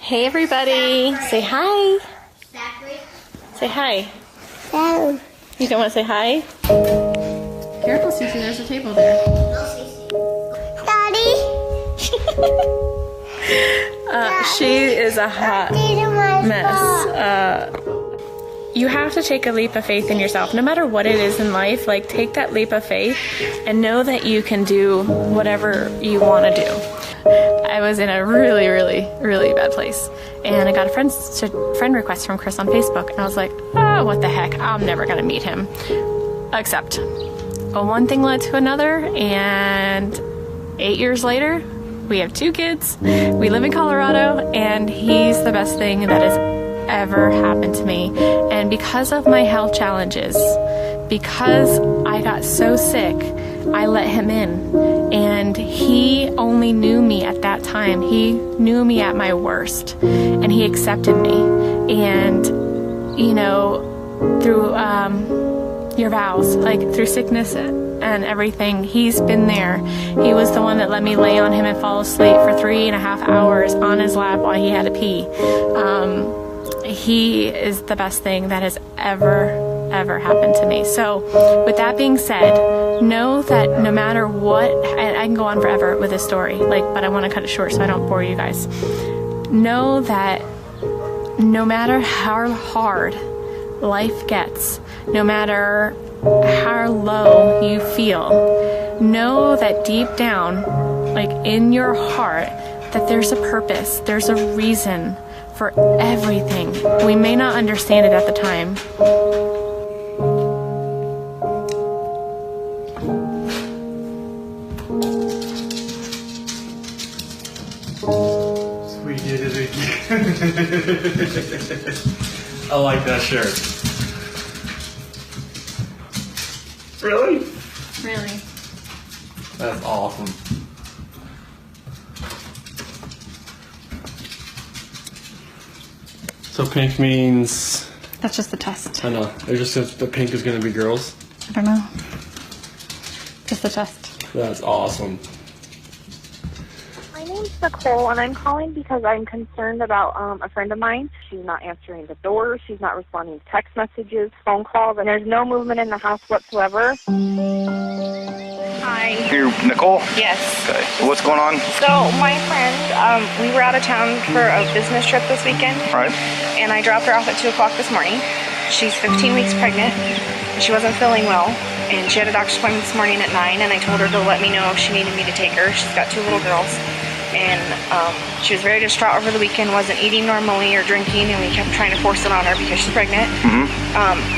Hey everybody, say hi. Say hi. No. You don't want to say hi? Careful, Cece, there's a table there. Daddy. She is a hot mess. You have to take a leap of faith in yourself. No matter what it is in life, like take that leap of faith and know that you can do whatever you want to do. I was in a really, really, really bad place. And I got a friend request from Chris on Facebook. And I was like, oh, what the heck? I'm never going to meet him. Except, one thing led to another. And 8 years later, we have 2 kids. We live in Colorado. And he's the best thing that has ever happened to me. And because of my health challenges, because I got so sick, I let him in. And he only knew me at that time. He knew me at my worst. And he accepted me. And, you know, through your vows, like through sickness and everything, he's been there. He was the one that let me lay on him and fall asleep for 3.5 hours on his lap while he had to pee. He is the best thing that has ever happened to me. So with that being said, know that no matter what, I can go on forever with this story, but I want to cut it short so I don't bore you guys. Know that no matter how hard life gets, no matter how low you feel, know that deep down, in your heart, that there's a purpose, there's a reason for everything. We may not understand it at the time. We did it again. I like that shirt. Really? Really? That's awesome. So pink means... That's just the test. I know. It just says the pink is going to be girls. I don't know. Just the test. That's awesome. My name's Nicole, and I'm calling because I'm concerned about a friend of mine. She's not answering the door. She's not responding to text messages, phone calls, and there's no movement in the house whatsoever. Hi. You're Nicole? Yes. Okay. What's going on? So my friend, we were out of town for a business trip this weekend. Right. And I dropped her off at 2 o'clock this morning. She's 15 weeks pregnant. She wasn't feeling well. And she had a doctor's appointment this morning at 9, and I told her to let me know if she needed me to take her. She's got 2 little girls. And she was very distraught over the weekend, wasn't eating normally or drinking, and we kept trying to force it on her because she's pregnant. Mm-hmm.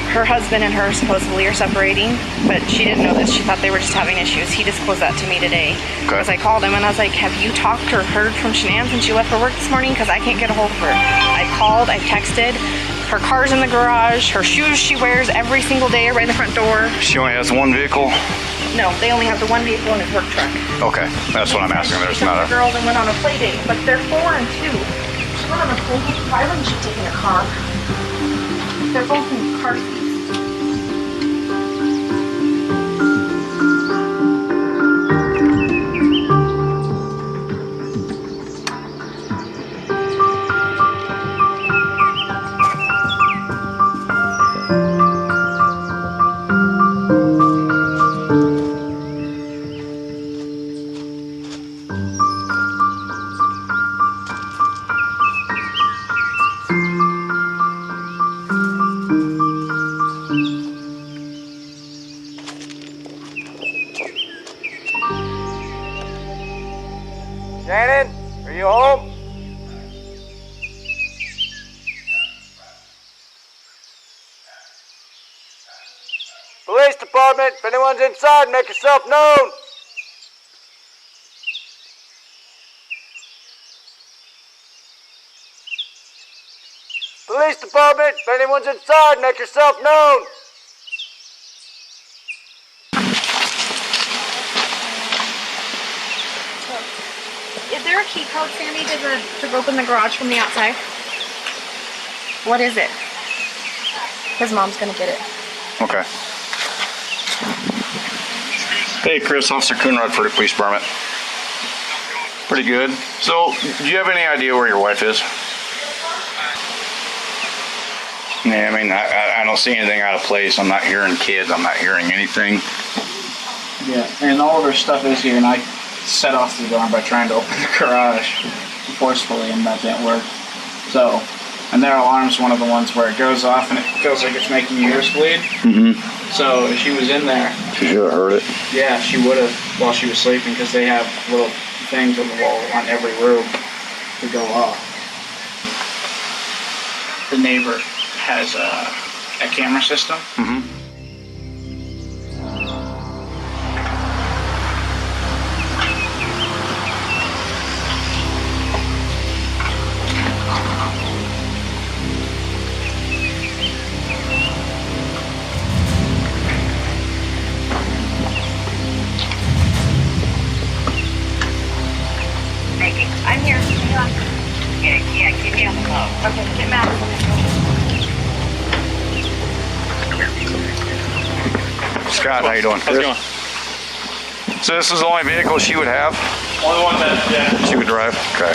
Her husband and her supposedly are separating, but she didn't know this. She thought they were just having issues. He disclosed that to me today. Okay. Because I called him and I was like, have you talked or heard from Shanann since she left for work this morning? Because I can't get a hold of her. I've called, I've texted. Her car's in the garage. Her shoes she wears every single day are right in the front door. She only has 1 vehicle? No, they only have the 1 vehicle in his work truck. Okay, that's what I'm asking. There's not The a... girls and went on a play date, but they're 4 and 2. She went on a play date. Why wouldn't she take in a car? They're both in car seats. Shannon, are you home? Police department, if anyone's inside, make yourself known. Police department, if anyone's inside, make yourself known. Is there a key code, Sandy, to open the garage from the outside? What is it? His mom's gonna get it. Okay. Hey, Chris, Officer Coonrod for the police department. Pretty good. So, do you have any idea where your wife is? Yeah, I mean, I don't see anything out of place. I'm not hearing kids. I'm not hearing anything. Yeah, and all of her stuff is here, and I set off the alarm by trying to open the garage forcefully, and that didn't work. So, and their alarm's one of the ones where it goes off and it feels like it's making your ears bleed. Mm-hmm. So if she was in there, She should have heard it. yeah, she would have while she was sleeping, because they have little things on the wall on every room to go off. The neighbor has a camera system. Mm-hmm. I'm here. Yeah, keep me on the phone. Okay, get mad. Scott, how you doing? How's it going? So this is the only vehicle she would have? Only one that, yeah. She would drive? Okay.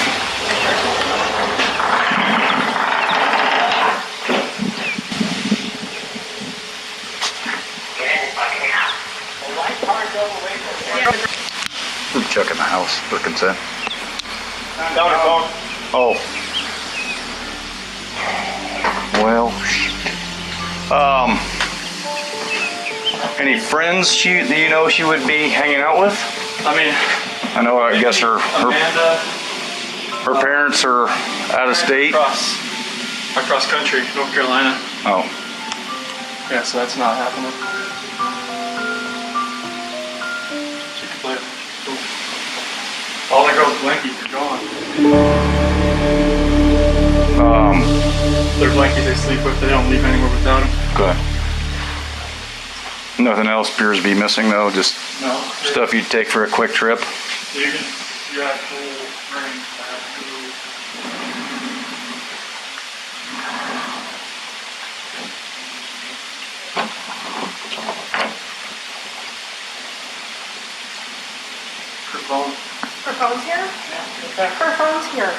We're checking the house for consent. Down your phone. Oh. Well, any friends do you know she would be hanging out with? I mean, I know, I guess her Amanda. her parents are out of state. Across country, North Carolina. Oh, Yeah, so that's not happening. She can play it. Cool. All the girls blankies are gone. Their blankies they sleep with, they don't leave anywhere without them. good. Nothing else appears to be missing though, just No. stuff you'd take for a quick trip. You can, you have full ring. Her phone. Her phone's here? Her phone's here.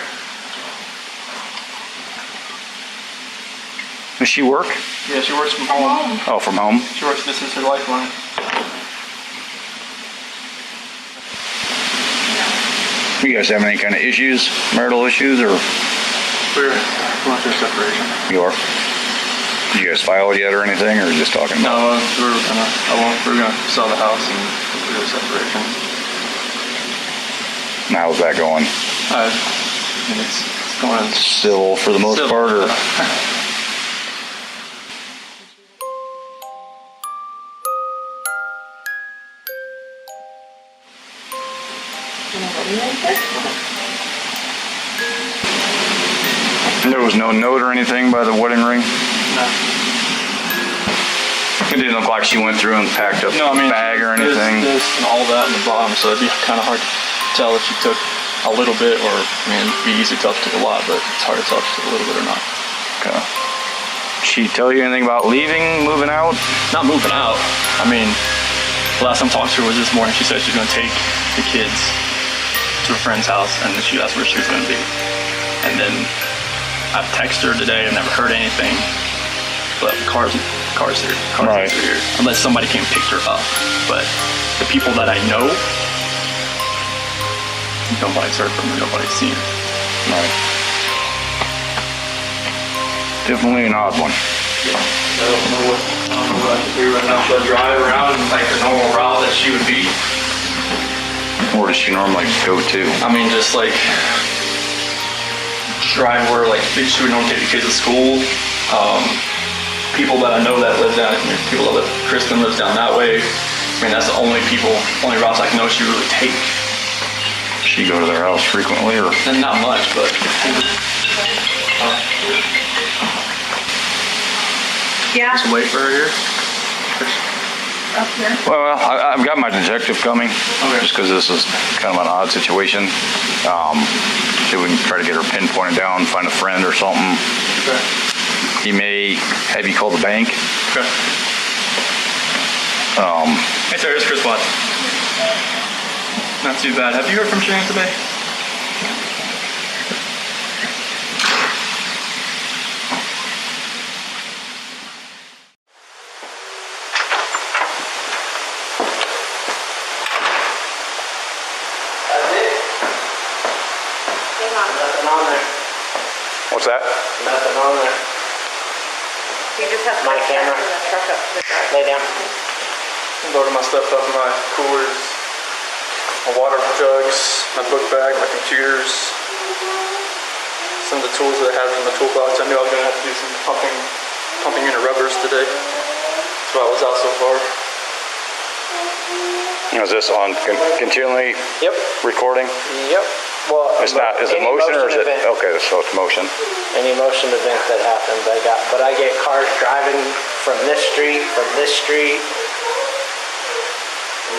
Does she work? Yeah, she works from home. Oh, from home? She works, this is her lifeline. You guys have any kind of issues, marital issues, or We're going through separation. you are? Did you guys file it yet or anything, or just talking about? No, we're gonna sell the house and do a separation. How's that going? I mean, it's going Civil for the most Civil. part, or? There was no note or anything by the wedding ring? No. It didn't look like she went through and packed up No, I mean, a bag or there's anything. this and all that in the bottom, so it'd be kind of hard to tell if she took a little bit, or I mean, it'd be easy to tell if she took a lot, but it's hard to tell if she took a little bit or not. Okay. She tell you anything about leaving, moving out? Not moving out. I mean, the last time I talked to her was this morning. She said she's gonna take the kids to a friend's house, and that's where she was gonna be. And then I've texted her today. I've never heard anything. But cars here. Right. Are here. Unless somebody came and picked her up. But the people that I know, nobody's heard from her. Nobody's seen her. Right. Definitely an odd one. I don't know what I can do right now. Should I drive around like the normal route that she would be? Where does she normally go to? I mean, just like drive where like she would normally take the kids to school. People that I know that live down, people that live, Kristen lives down that way. I mean, that's the only routes I know she really take. She go to their house frequently, or? And not much, but. Yeah. Just wait for her here. Up here. Well, I've got my detective coming, Okay. just because this is kind of an odd situation. See if we can try to get her pinpointed down, find a friend or something. Okay. He may have you call the bank. Okay. Hey, sir, it's Chris Watts. Not too bad. Have you heard from Sharon today? on? Nothing on there. What's that? Nothing on there. You just have to My camera. the truck up to the garage. Lay down. Loaded my stuff up in my coolers, my water jugs, my book bag, my computers, some of the tools that I had from the toolbox. I knew I was going to have to do some pumping unit rubbers today. That's why I was out so far. Is this on continually Yep. recording? Yep. Well, It's not, is it any motion or is it? event, Okay, so it's motion. Any motion event that happens, but I get cars driving from this street, and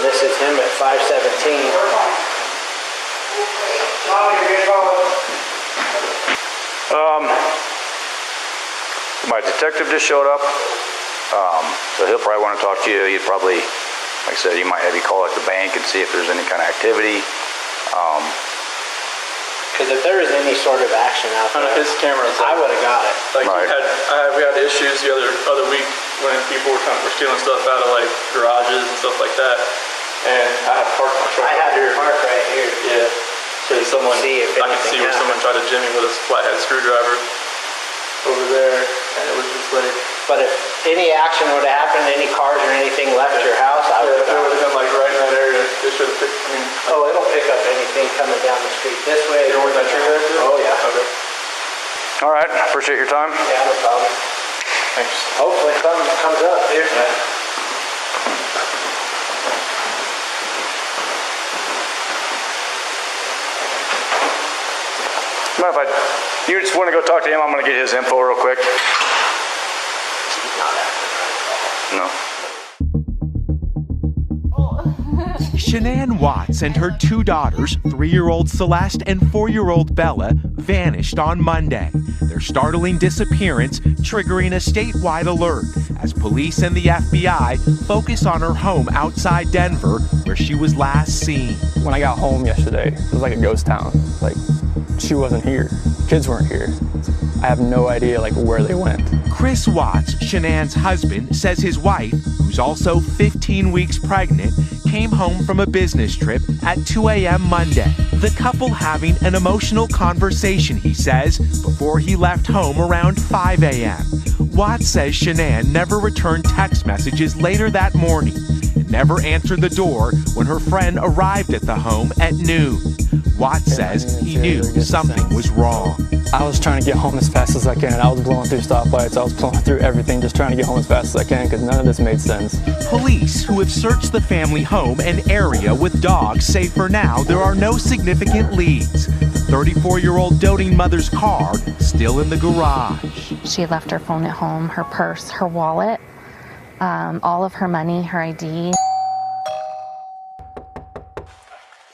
this is him at 517. My detective just showed up, so he'll probably want to talk to you. He'd probably, like I said, he might have you call at the bank and see if there's any kind of activity. Because if there was any sort of action out On there, his cameras, I would have got it. like Right. we had issues the other week when people were stealing stuff out of like garages and stuff like that, and I had parked my truck I had right here. to park right here. Yeah, so someone See if I could anything see where someone tried to jimmy with a flathead screwdriver over there, and it was just like. But if any action would have happened, any cars or anything left your house, I would Yeah, if it have would got it. have been like right in that area, they should have picked. I mean, Oh, it'll pick up anything coming down the street this way. you know where that tree there too? Oh, yeah. Okay. All right, appreciate your time. Yeah, no problem. Thanks. Hopefully something comes up here. Mind if you just want to go talk to him? I'm going to get his info real quick. No. Shanann Watts and her two daughters, 3-year-old Celeste and 4-year-old Bella, vanished on Monday. Their startling disappearance triggering a statewide alert as police and the FBI focus on her home outside Denver, where she was last seen. When I got home yesterday, it was like a ghost town. Like, she wasn't here. Kids weren't here. I have no idea like where they went. Chris Watts, Shanann's husband, says his wife, who's also 15 weeks pregnant, came home from a business trip at 2 a.m. Monday. The couple having an emotional conversation, he says, before he left home around 5 a.m. Watts says Shanann never returned text messages later that morning and never answered the door when her friend arrived at the home at noon. Watts says he knew something was wrong. I was trying to get home as fast as I can. I was blowing through stoplights. I was blowing through everything, just trying to get home as fast as I can because none of this made sense. Police who have searched the family home and area with dogs say for now there are no significant leads. The 34-year-old doting mother's car still in the garage. She had left her phone at home, her purse, her wallet, all of her money, her ID.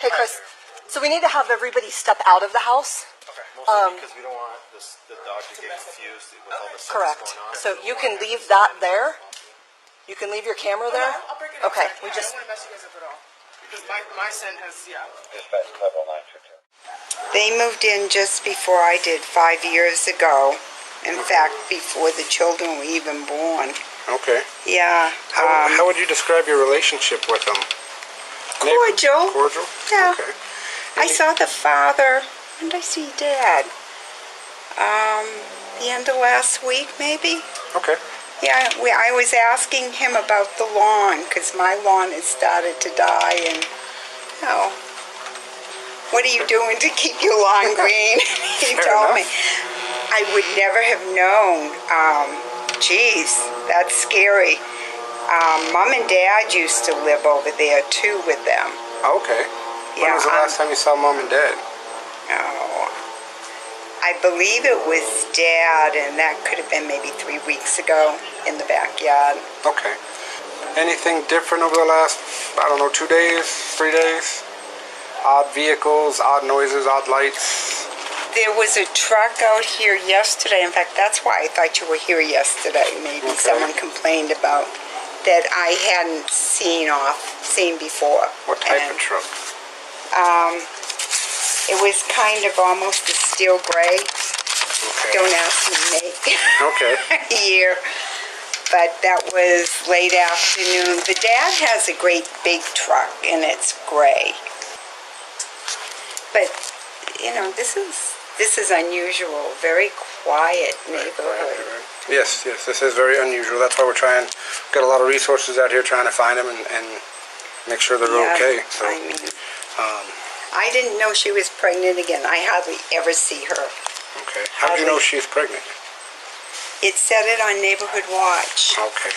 Hey, Chris. So we need to have everybody step out of the house. Okay. Mostly because we don't want the dog to get confused with all the stuff Correct. that's going on. So you can leave that there. You can leave your camera there. I'll bring it up. Okay. I don't want to mess you guys up at all. Because my son has, yeah. They moved in just before I did 5 years ago. In fact, before the children were even born. Okay. Yeah. How would you describe your relationship with them? Cordial. Cordial? Yeah. Okay. I saw the father. When did I see Dad? The end of last week, maybe? Okay. Yeah, I was asking him about the lawn, because my lawn has started to die, and, you know, what are you doing to keep your lawn green? He told me. I would never have known. Geez, that's scary. Mom and Dad used to live over there, too, with them. Okay. When was the last time you saw Mom and Dad? Oh, I believe it was Dad, and that could have been maybe 3 weeks ago in the backyard. Okay. Anything different over the last, I don't know, 2 days, 3 days? Odd vehicles, odd noises, odd lights? There was a truck out here yesterday. In fact, that's why I thought you were here yesterday. Maybe someone complained about that I hadn't seen before. What type of truck? It was kind of almost a steel gray. Okay. Don't ask me to make. Okay. Here. But that was late afternoon. The Dad has a great big truck, and it's gray. But, you know, this is This is unusual, very quiet neighborhood. Yes, this is very unusual. That's why we're trying, got a lot of resources out here trying to find them and make sure they're okay. So, I mean, I didn't know she was pregnant again. I hardly ever see her. Okay. How did you know she's pregnant? It said it on Neighborhood Watch. Okay.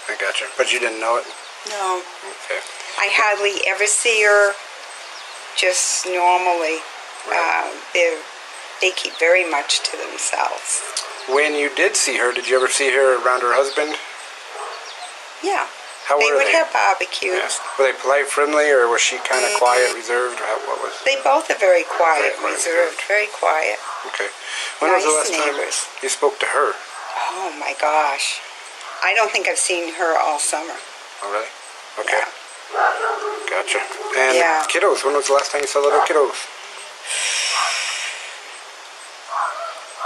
I gotcha. But you didn't know it? No. Okay. I hardly ever see her just normally. Right. They keep very much to themselves. When you did see her, did you ever see her around her husband? Yeah. How they were would they? have barbecues. Yeah. Were they polite, friendly, or was she kind of quiet, reserved? Or what was? They both are very quiet, Very quiet, reserved, very quiet. Okay. When was the last neighbors. time you spoke to her? Oh my gosh. I don't think I've seen her all summer. Oh, really? Okay. Yeah. Gotcha. And Yeah. kiddos, when was the last time you saw little kiddos?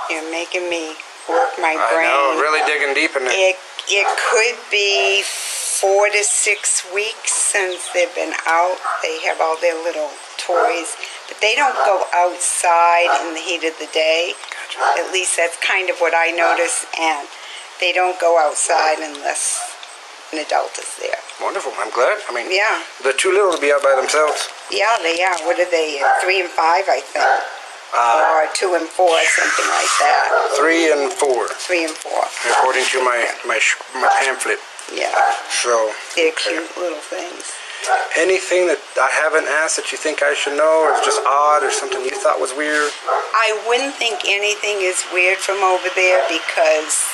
You're making me work my brain. I know, really digging deep in it. It could be 4 to 6 weeks since they've been out. They have all their little toys, but they don't go outside in the heat of the day. Gotcha. At least that's kind of what I notice, and they don't go outside unless an adult is there. Wonderful. I'm glad. I mean, Yeah. they're too little to be out by themselves. Yeah, they are. What are they? 3 and 5, I think. Or 2 and 4, something like that. 3 and 4. 3 and 4. According to my pamphlet. Yeah. So, They're cute little things. anything that I haven't asked that you think I should know, or is just odd, or something you thought was weird? I wouldn't think anything is weird from over there because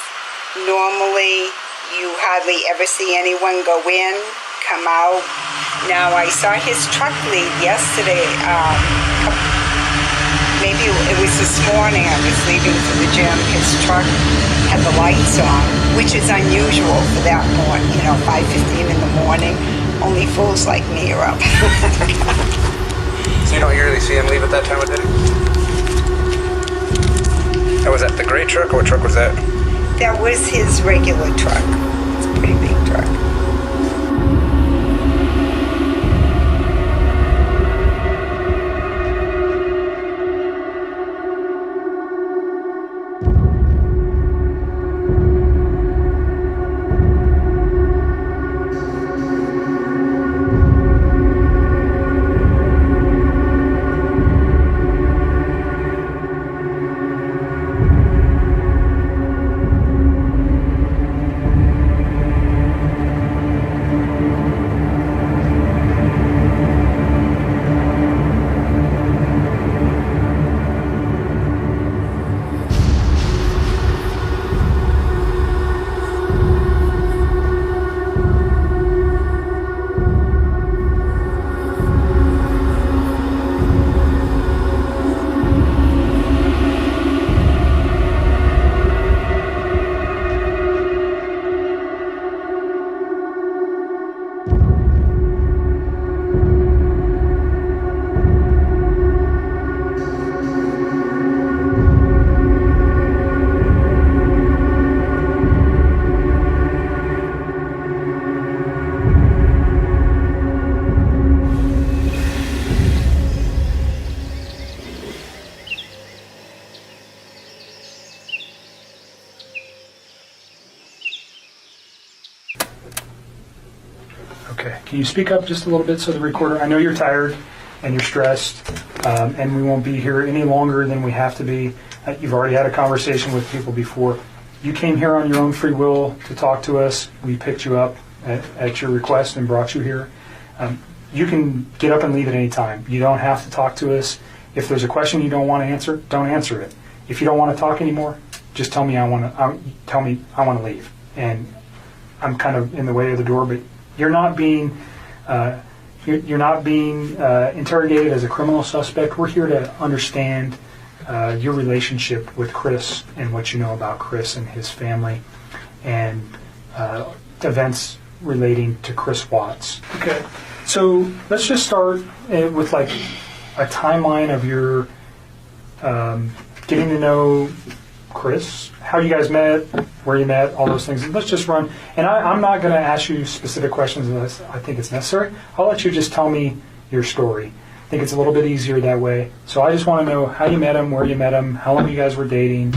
normally you hardly ever see anyone go in, come out. Now, I saw his truck leave yesterday. Maybe it was this morning. I was leaving for the gym. His truck had the lights on, which is unusual for that morning, 5:15 in the morning. Only fools like me are up. So you don't usually see him leave at that time of day? Oh, was that the gray truck, or what truck was that? That was his regular truck. It's a pretty big truck. Okay, can you speak up just a little bit so the recorder, I know you're tired and you're stressed, and we won't be here any longer than we have to be. You've already had a conversation with people before. You came here on your own free will to talk to us. We picked you up at your request and brought you here. You can get up and leave at any time. You don't have to talk to us. If there's a question you don't want to answer, don't answer it. If you don't want to talk anymore, just tell me I want to leave. And I'm kind of in the way of the door, but you're not being interrogated as a criminal suspect. We're here to understand your relationship with Chris and what you know about Chris and his family and events relating to Chris Watts. Okay, so let's just start with like a timeline of your getting to know Chris, how you guys met, where you met, all those things. Let's just run. And I'm not going to ask you specific questions unless I think it's necessary. I'll let you just tell me your story. think it's a little bit easier that way. So I just want to know how you met him, where you met him, how long you guys were dating.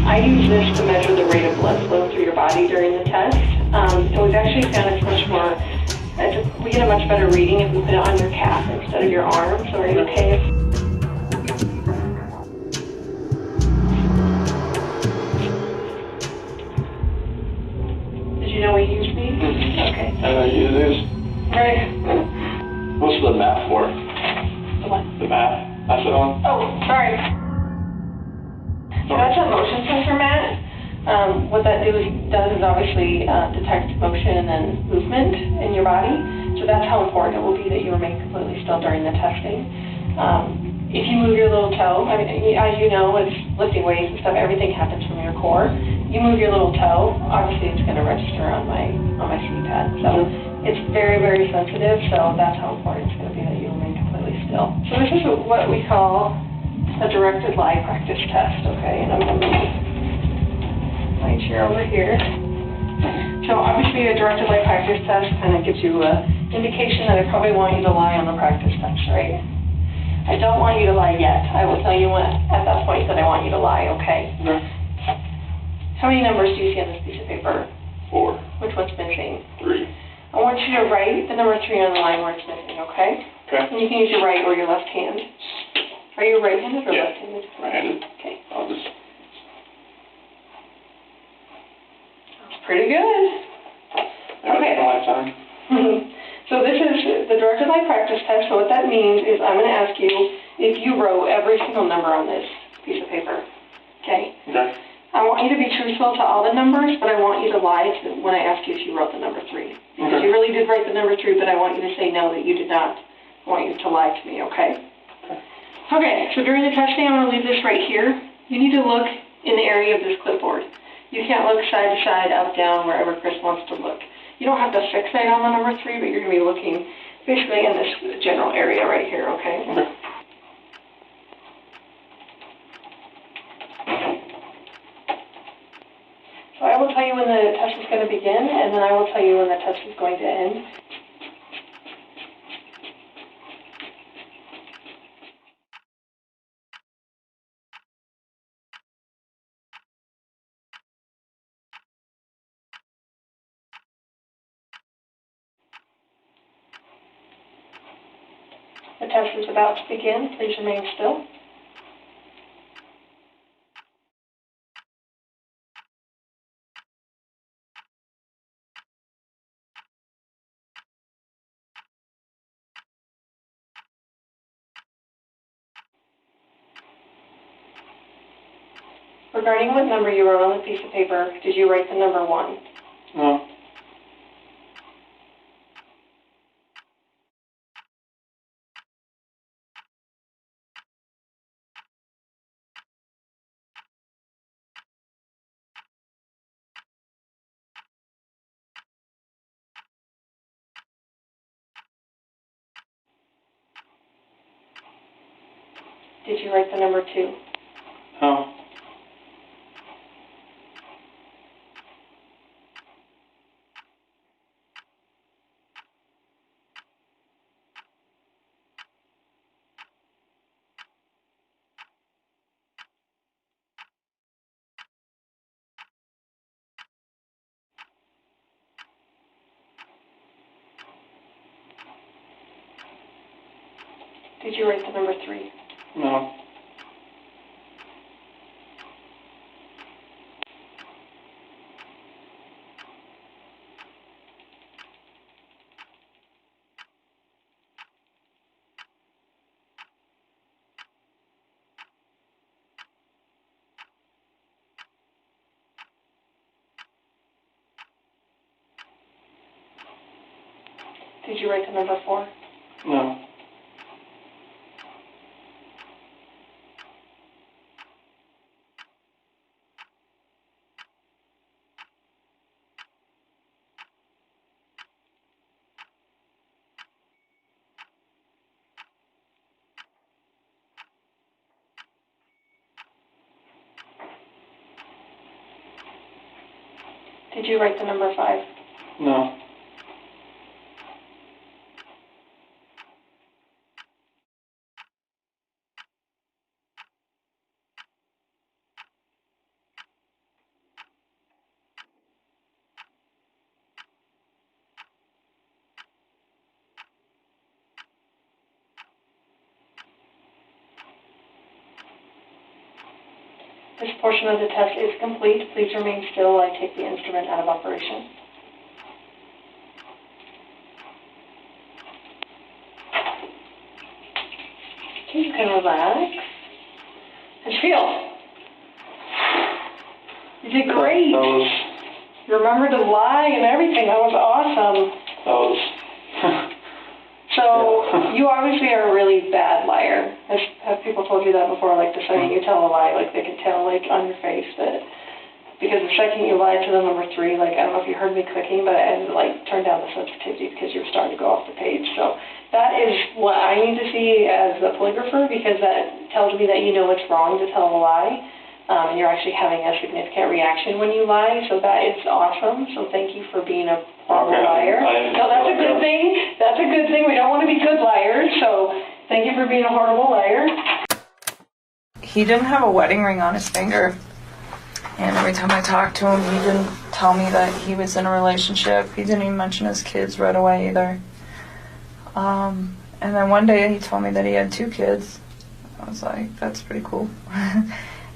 I use this to measure the rate of blood flow through your body during the test. And we've actually found it's much more, we get a much better reading if we put it on your calf instead of your arm. So are you okay? Did you know we use these? Okay. And I use this. Right. What's the math for? The what? The math. Pass it on. Oh, sorry. So that's a motion sensor, Matt. What that does is obviously detect motion and then movement in your body. So that's how important it will be that you remain completely still during the testing. If you move your little toe, I mean, as you know, with lifting weights and stuff, everything happens from your core. You move your little toe, obviously it's going to register on my CPAD. So it's very, very sensitive. So that's how important it's going to be that you remain completely still. So this is what we call a directed lie practice test, okay? And I'm going to move my chair over here. So obviously a directed lie practice test kind of gives you an indication that I probably want you to lie on the practice test, right? I don't want you to lie yet. I will tell you when, at that point that I want you to lie, okay? How many numbers do you see on this piece of paper? 4. Which one's missing? 3. I want you to write the number 3 on the line where it's missing, okay? Okay. And you can use your right or your left hand. Are you right-handed or Yeah. left-handed? Right-handed. Okay. I'll just... That's pretty good. Okay. Lifetime. So this is the directed lie practice test. So what that means is I'm going to ask you if you wrote every single number on this piece of paper. Okay? Okay. I want you to be truthful to all the numbers, but I want you to lie when I ask you if you wrote the number 3. Because you really did write the number 3, but I want you to say no, that you did not. I want you to lie to me, okay? Okay, so during the testing, I'm going to leave this right here. You need to look in the area of this clipboard. You can't look side to side, up, down, wherever Chris wants to look. You don't have to fixate on the number 3, but you're going to be looking basically in this general area right here, okay? So I will tell you when the test is going to begin, and then I will tell you when the test is going to end. The test is about to begin. Please remain still. Regarding what number you wrote on the piece of paper, did you write the number 1? No. Did you write the number 2? No. Did you write the number 3? No. Did you write the number 4? No. Did you write the number 5? No. This portion of the test is complete. Please remain still while I take the instrument out of operation. Okay, you can relax. How'd you feel? You did great. You remembered to lie and everything. That was awesome. So, you obviously are a really bad liar. Have people told you that before? Like, the second you tell a lie, like, they can tell, like, on your face that, because the second you lied to them, number 3, like, I don't know if you heard me clicking, but I had to, like, turn down the sensitivity because you were starting to go off the page. So, that is what I need to see as a polygrapher, because that tells me that you know it's wrong to tell a lie. And you're actually having a significant reaction when you lie, so that is awesome. So thank you for being a horrible liar. No, that's a good thing. That's a good thing. We don't want to be good liars, so thank you for being a horrible liar. He didn't have a wedding ring on his finger, and every time I talked to him, he didn't tell me that he was in a relationship. He didn't even mention his kids right away either. And then one day he told me that he had 2 kids. I was like, that's pretty cool.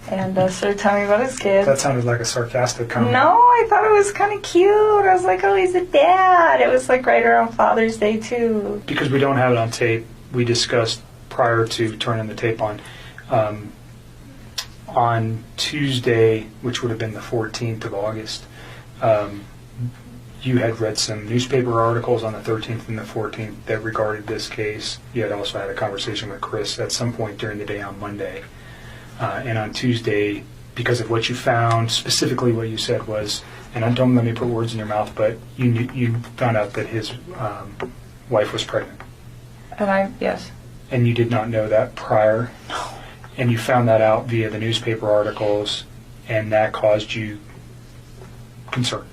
And started telling me about his kids. That sounded like a sarcastic comment. No, I thought it was kind of cute. I was like, oh, he's a dad. It was like right around Father's Day, too. Because we don't have it on tape, we discussed prior to turning the tape on Tuesday, which would have been the 14th of August, you had read some newspaper articles on the 13th and the 14th that regarded this case. You had also had a conversation with Chris at some point during the day on Monday. And on Tuesday, because of what you found, specifically what you said was, and don't let me put words in your mouth, but you found out that his wife was pregnant. And yes. And you did not know that prior? No. And you found that out via the newspaper articles, and that caused you concern?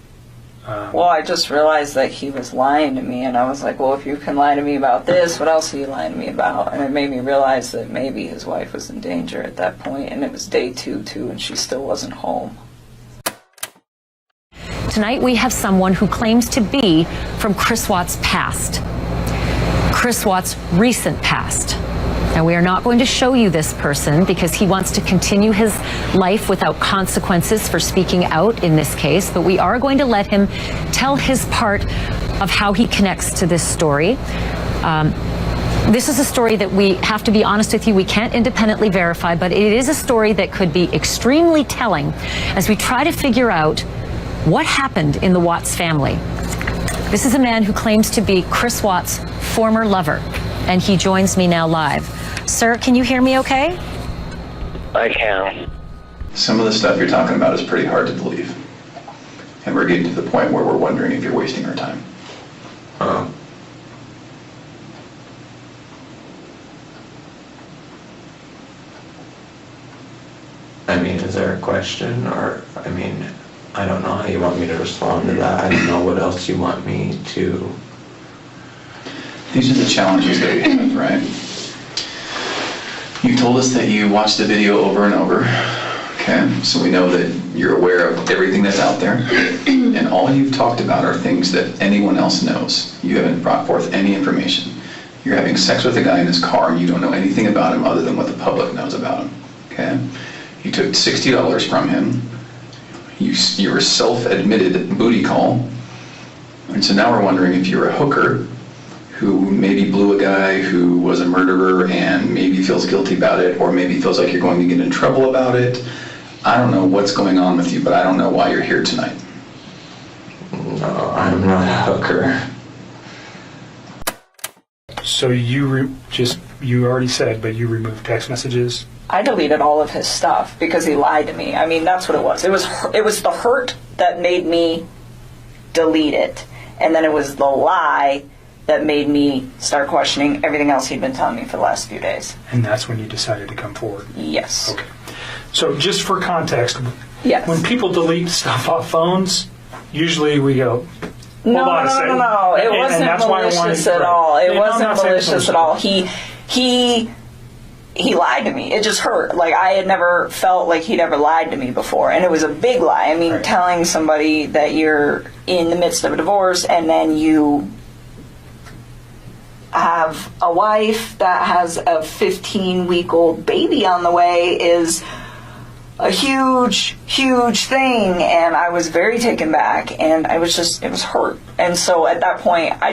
Well, I just realized that he was lying to me, and I was like, well, if you can lie to me about this, what else are you lying to me about? And it made me realize that maybe his wife was in danger at that point, and it was day 2, too, and she still wasn't home. Tonight we have someone who claims to be from Chris Watts' past. Chris Watts' recent past. Now, we are not going to show you this person because he wants to continue his life without consequences for speaking out in this case, but we are going to let him tell his part of how he connects to this story. This is a story that we have to be honest with you, we can't independently verify, but it is a story that could be extremely telling as we try to figure out what happened in the Watts family. This is a man who claims to be Chris Watts' former lover, and he joins me now live. Sir, can you hear me okay? I can. Some of the stuff you're talking about is pretty hard to believe. And we're getting to the point where we're wondering if you're wasting our time. I mean, is there a question? Or, I mean, I don't know how you want me to respond to that. I don't know what else you want me to... These are the challenges that we have, right? You told us that you watched the video over and over, okay? So we know that you're aware of everything that's out there, and all you've talked about are things that anyone else knows. You haven't brought forth any information. You're having sex with a guy in his car, and you don't know anything about him other than what the public knows about him, okay? You took $60 from him. You were self-admitted booty call, and so now we're wondering if you're a hooker who maybe blew a guy who was a murderer and maybe feels guilty about it, or maybe feels like you're going to get in trouble about it. I don't know what's going on with you, but I don't know why you're here tonight. No, I'm not a hooker. So you already said, but you removed text messages? I deleted all of his stuff because he lied to me. I mean, that's what it was. It was the hurt that made me delete it, and then it was the lie that made me start questioning everything else he'd been telling me for the last few days. And that's when you decided to come forward? Yes. Okay. So just for context, yes. When people delete stuff off phones, usually we go, No, hold on a second. no. It And wasn't that's why I wanted- malicious at right. all. It And I'm wasn't not saying it's malicious at all. He lied to me. It just hurt. Like, I had never felt like he'd ever lied to me before. And it was a big lie. I mean, telling somebody that you're in the midst of a divorce and then you have a wife that has a 15-week-old baby on the way is a huge, huge thing. And I was very taken back. And it was hurt. And so at that point, I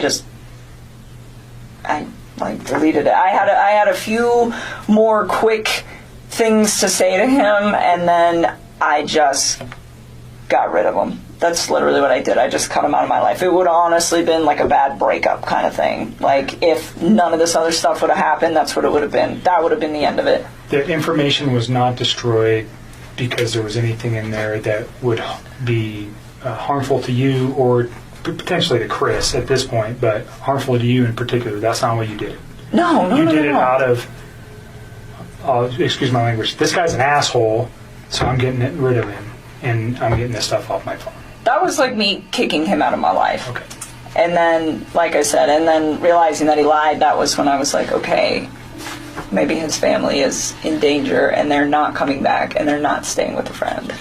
deleted it. I had a few more quick things to say to him, and then I just got rid of him. That's literally what I did. I just cut him out of my life. It would have honestly been like a bad breakup kind of thing. Like, if none of this other stuff would have happened, that's what it would have been. That would have been the end of it. The information was not destroyed because there was anything in there that would be harmful to you or potentially to Chris at this point, but harmful to you in particular. That's not what you did. No. You did it out of, excuse my language, this guy's an asshole, so I'm getting rid of him, and I'm getting this stuff off my phone. That was like me kicking him out of my life. Okay. And then, like I said, and then realizing that he lied, that was when I was like, okay, maybe his family is in danger, and they're not coming back, and they're not staying with a friend.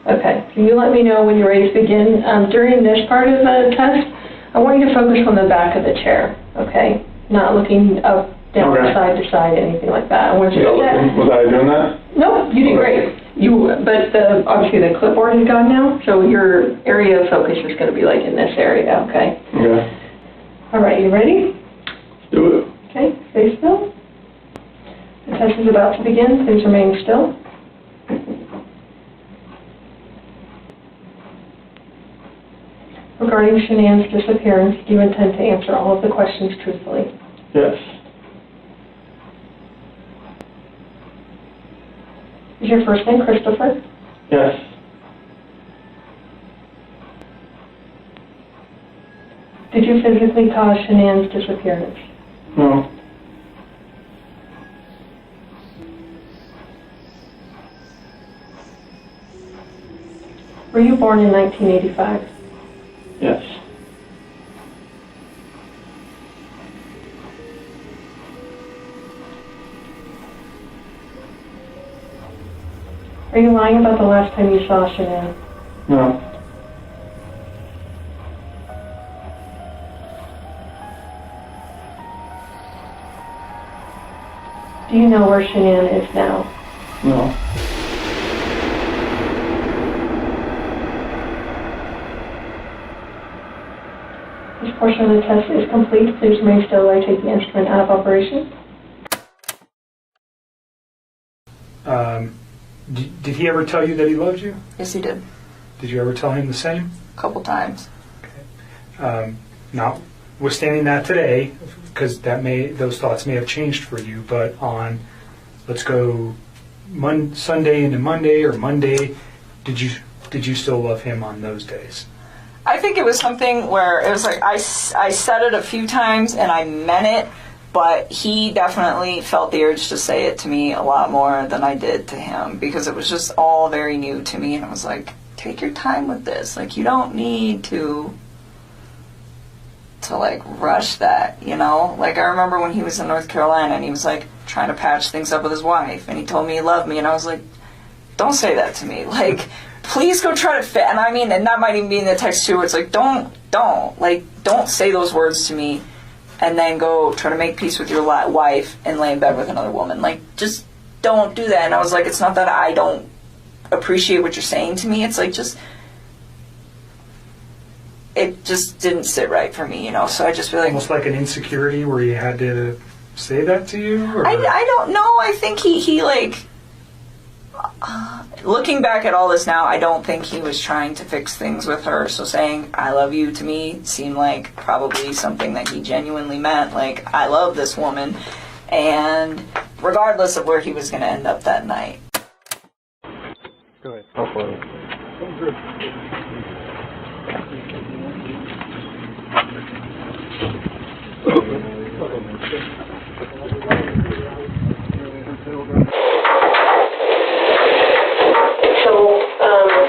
Okay, can you let me know when you're ready to begin? During this part of the test, I want you to focus on the back of the chair, okay? Not looking up, down, side to side, anything like that. I want you to do that. Was I doing that? No, you did great. But obviously the clipboard is gone now, so your area of focus is going to be like in this area, okay? Okay. All right, you ready? Let's do it. Okay, stay still. The test is about to begin. Please remain still. Regarding Shanann's disappearance, do you intend to answer all of the questions truthfully? Yes. Is your first name Christopher? Yes. Did you physically cause Shanann's disappearance? No. Were you born in 1985? Yes. Are you lying about the last time you saw Shanann? No. Do you know where Shanann is now? No. This portion of the test is complete. Please remain still while I take the instrument out of operation. Did he ever tell you that he loved you? Yes, he did. Did you ever tell him the same? A couple times. Notwithstanding that today, because those thoughts may have changed for you, but on, let's go Sunday into Monday or Monday, did you still love him on those days? I think it was something where it was like I said it a few times and I meant it, but he definitely felt the urge to say it to me a lot more than I did to him because it was just all very new to me, and I was like, take your time with this. Like, you don't need to like rush that, you know? Like, I remember when he was in North Carolina and he was like trying to patch things up with his wife and he told me he loved me, and I was like, don't say that to me. Like, please go try to fit. And I mean, and that might even be in the text too, where it's like, don't say those words to me and then go try to make peace with your wife and lay in bed with another woman. Like, just don't do that. And I was like, it's not that I don't appreciate what you're saying to me. It's like, it just didn't sit right for me, you know? So I just feel like... Almost like an insecurity where you had to say that to you? Or? I don't know. I think he like... looking back at all this now, I don't think he was trying to fix things with her. So saying I love you to me seemed like probably something that he genuinely meant. Like, I love this woman, and regardless of where he was going to end up that night. Go ahead. Hopefully.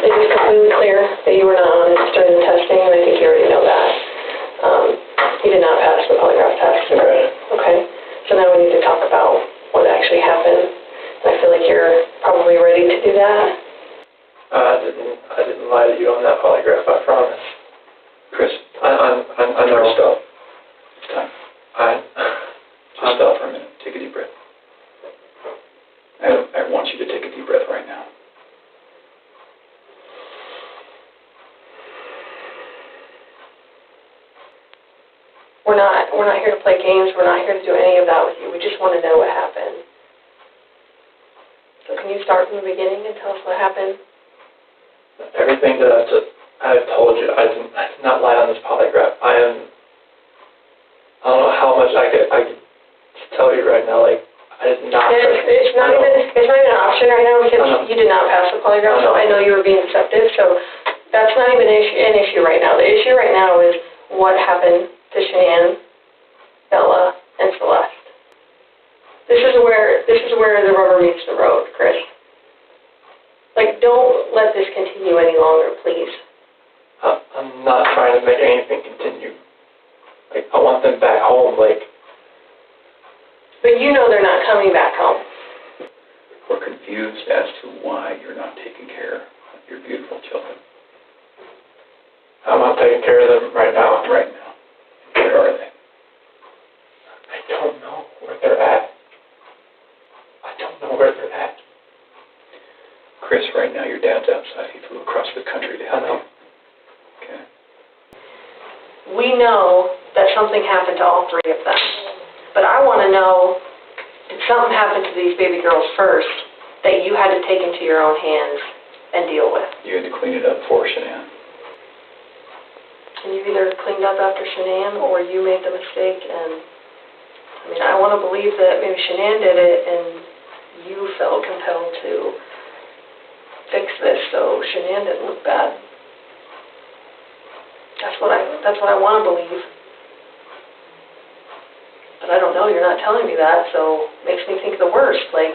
It was completely clear that you were we need to talk about what actually happened. And I feel like you're probably ready to do that. I didn't lie to you on that polygraph, I promise. Chris, I know. Stop. It's time. Just stop for a minute. Take a deep breath. I want you to take a deep breath right now. We're not here to play games. We're not here to do any of that with you. We just want to know what happened. So can you start from the beginning and tell us what happened? Everything that I've told you, I did not lie on this polygraph. I don't know how much I could tell you right now. Like, I did not. It's not even an option right now because you did not pass the polygraph. So I know you were being deceptive. So that's not even an issue right now. The issue right now is what happened to Shanann, Bella, and Celeste. This is where the rubber meets the road, Chris. Like, don't let this continue any longer, please. I'm not trying to make anything continue. Like, I want them back home, like. But you know they're not coming back home. We're confused as to why you're not taking care of your beautiful children. I'm not taking care of them right now. Right now. Where are they? I don't know where they're at. I don't know where they're at. Chris, right now your dad's outside. He flew across the country to help you. Okay. We know that something happened to all three of them. But I want to know, did something happen to these baby girls first that you had to take into your own hands and deal with? You had to clean it up for Shanann. And you either cleaned up after Shanann or you made the mistake. And I mean, I want to believe that maybe Shanann did it and you felt compelled to fix this so Shanann didn't look bad. That's what I want to believe. But I don't know, you're not telling me that, so it makes me think the worst. Like,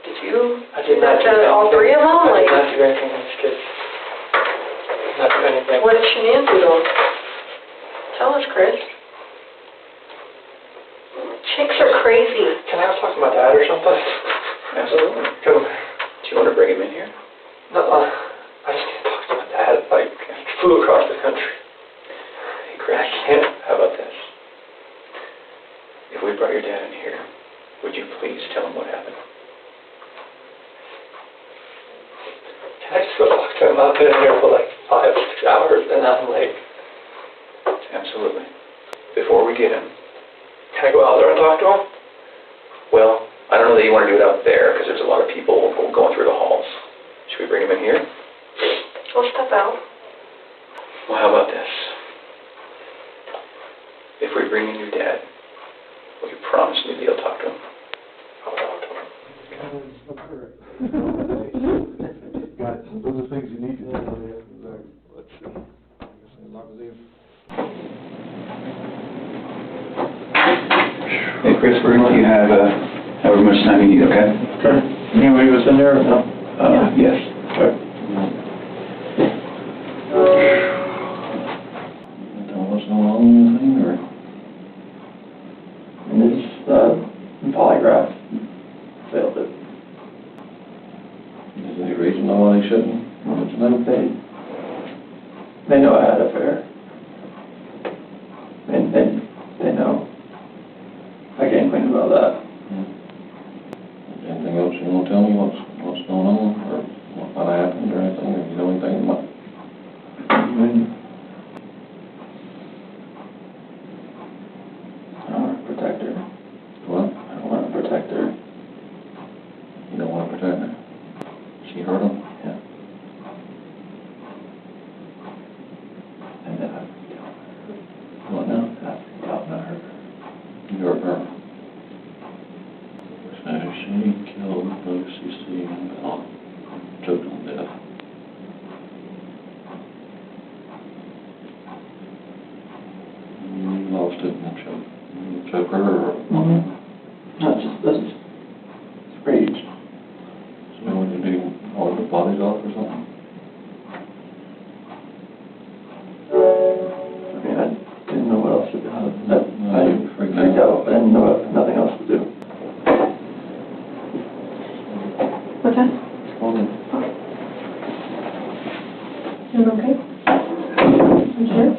did you do that to all three of them? I did not do anything to these kids. Not do anything. What did Shanann do to them? Tell us, Chris. Chicks are crazy. Can I talk to my dad or something? Absolutely. Do you want to bring him in here? No, I just can't talk to my dad. Like, he flew across the country. Hey, Chris. I can't. How about this? If we brought your dad in here, would you please tell him what happened? Can I just go talk to him? I've been in here for like 5 or 6 hours and I'm like... Absolutely. Before we get him. Can I go out there and talk to him? Well, I don't know that you want to do it out there because there's a lot of people going through the halls. Should we bring him in here? We'll step out. Well, how about this? If we bring in your dad, will you promise me that you'll talk to him? I'll talk to him. Those are things you need to do. Let's see. Hey, Chris, we're going to let you have however much time you need, okay? Okay. You know he was in there or no? Yes. Okay. Tell what's going on with anything, or? This polygraph failed it. Is there any reason why they shouldn't? They know I had an affair. And they know. I can't complain about that. Anything else you want to tell me? What's going on, or what happened, or anything? Or you know anything about? I want to protect her. What? I want to protect her. You don't want to protect her? She hurt him? Yeah. And then what now? I hurt her. You hurt her. So she killed Lucy and Bella, choked them to death. You lost it and choke her or what? That's rage. So what did you do? Haul the bodies off or something? I mean, I didn't know what else to do. I freaked out. I didn't know nothing else to do. What's that? Hold on. You okay? You sure?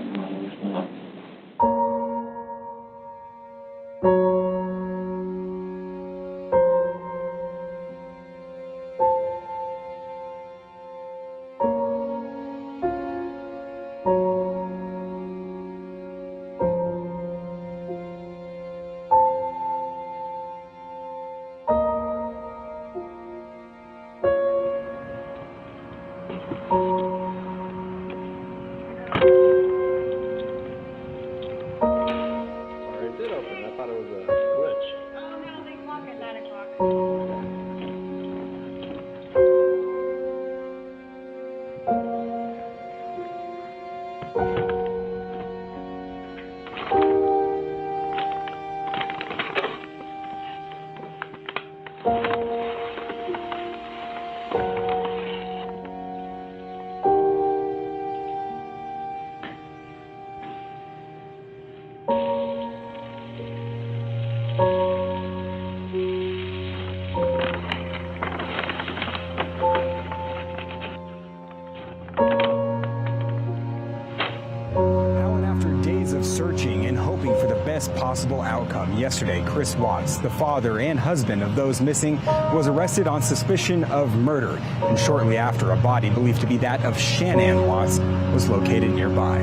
Searching and hoping for the best possible outcome. Yesterday, Chris Watts, the father and husband of those missing, was arrested on suspicion of murder. And shortly after, a body believed to be that of Shanann Watts was located nearby.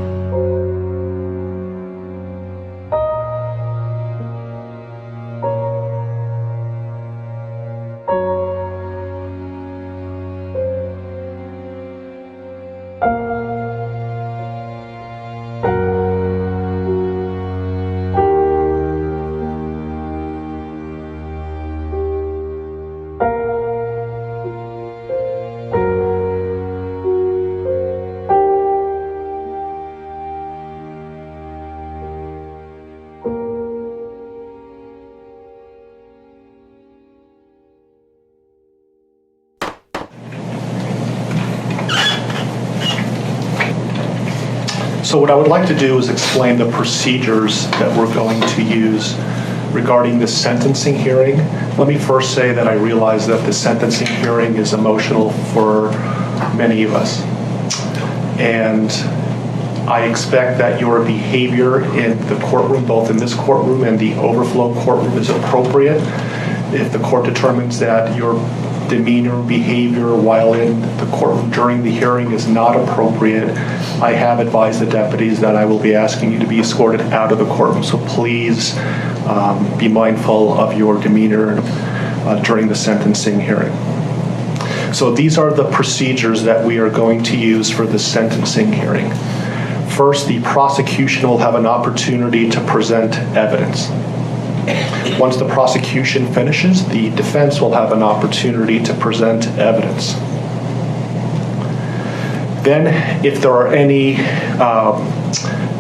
So what I would like to do is explain the procedures that we're going to use regarding this sentencing hearing. Let me first say that I realize that the sentencing hearing is emotional for many of us. And I expect that your behavior in the courtroom, both in this courtroom and the overflow courtroom, is appropriate. If the court determines that your demeanor, behavior while in the courtroom during the hearing is not appropriate, I have advised the deputies that I will be asking you to be escorted out of the courtroom. So please be mindful of your demeanor during the sentencing hearing. So these are the procedures that we are going to use for the sentencing hearing. First, the prosecution will have an opportunity to present evidence. Once the prosecution finishes, the defense will have an opportunity to present evidence. Then, if there are any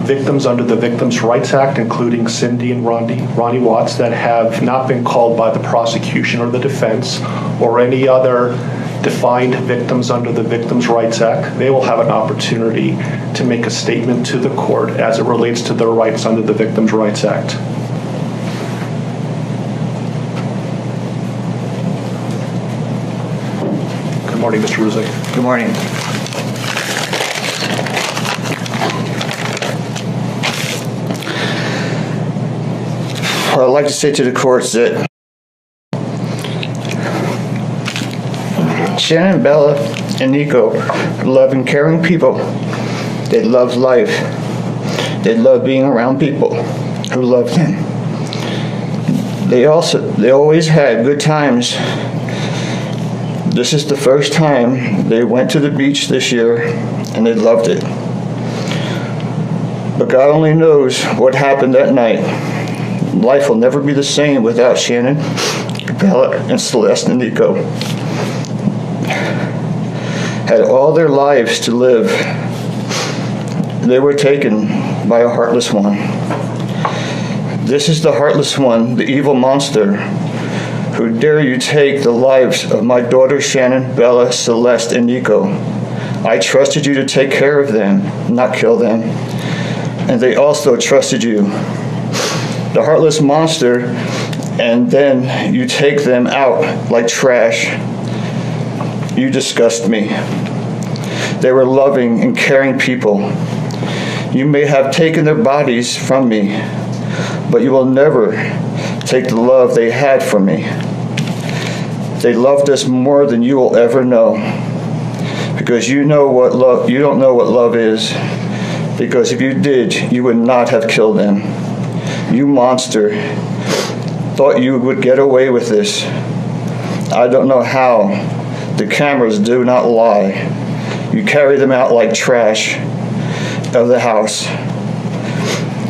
victims under the Victims' Rights Act, including Cindy and Ronnie Watts, that have not been called by the prosecution or the defense, or any other defined victims under the Victims' Rights Act, they will have an opportunity to make a statement to the court as it relates to their rights under the Victims' Rights Act. Good morning, Mr. Ruzek. Good morning. I'd like to say to the courts that Shanann, Bella, and Nico are loving, caring people. They love life. They love being around people who love them. They always had good times. This is the first time they went to the beach this year, and they loved it. But God only knows what happened that night. Life will never be the same without Shanann, Bella, and Celeste and Nico. Had all their lives to live. They were taken by a heartless one. This is the heartless one, the evil monster, who dare you take the lives of my daughters Shanann, Bella, Celeste, and Nico. I trusted you to take care of them, not kill them. And they also trusted you. The heartless monster, and then you take them out like trash. You disgust me. They were loving and caring people. You may have taken their bodies from me, but you will never take the love they had for me. They loved us more than you will ever know, because you don't know what love is, because if you did, you would not have killed them. You monster, thought you would get away with this. I don't know how. The cameras do not lie. You carry them out like trash of the house.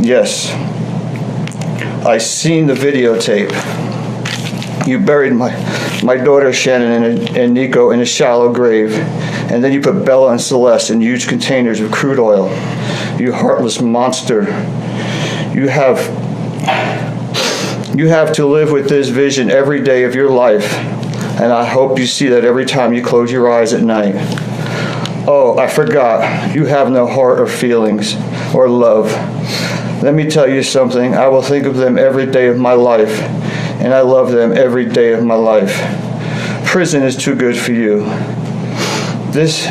Yes, I seen the videotape. You buried my daughter Shannon and Nico in a shallow grave, and then you put Bella and Celeste in huge containers of crude oil. You heartless monster. You have to live with this vision every day of your life, and I hope you see that every time you close your eyes at night. Oh, I forgot. You have no heart or feelings or love. Let me tell you something. I will think of them every day of my life, and I love them every day of my life. Prison is too good for you. This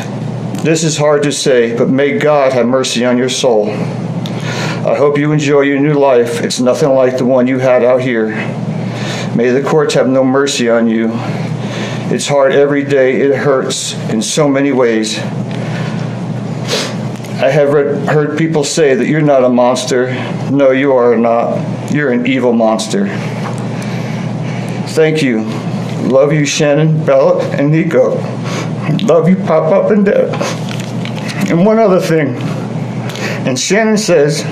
is hard to say, but may God have mercy on your soul. I hope you enjoy your new life. It's nothing like the one you had out here. May the courts have no mercy on you. It's hard every day. It hurts in so many ways. I have heard people say that you're not a monster. No, you are not. You're an evil monster. Thank you. Love you, Shannon, Bella, and Nico. Love you, Pop-Up and Dad. And one other thing. And Shannon says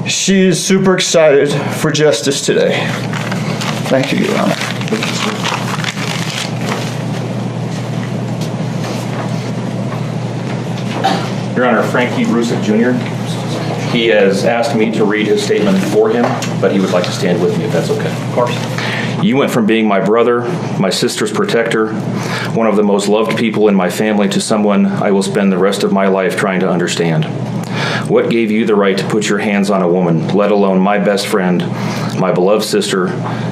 she is super excited for justice today. Thank you, Your Honor. Your Honor, Frankie Rusick Jr., he has asked me to read his statement for him, but he would like to stand with me if that's okay. Of course. You went from being my brother, my sister's protector, one of the most loved people in my family, to someone I will spend the rest of my life trying to understand. What gave you the right to put your hands on a woman, let alone my best friend, my beloved sister,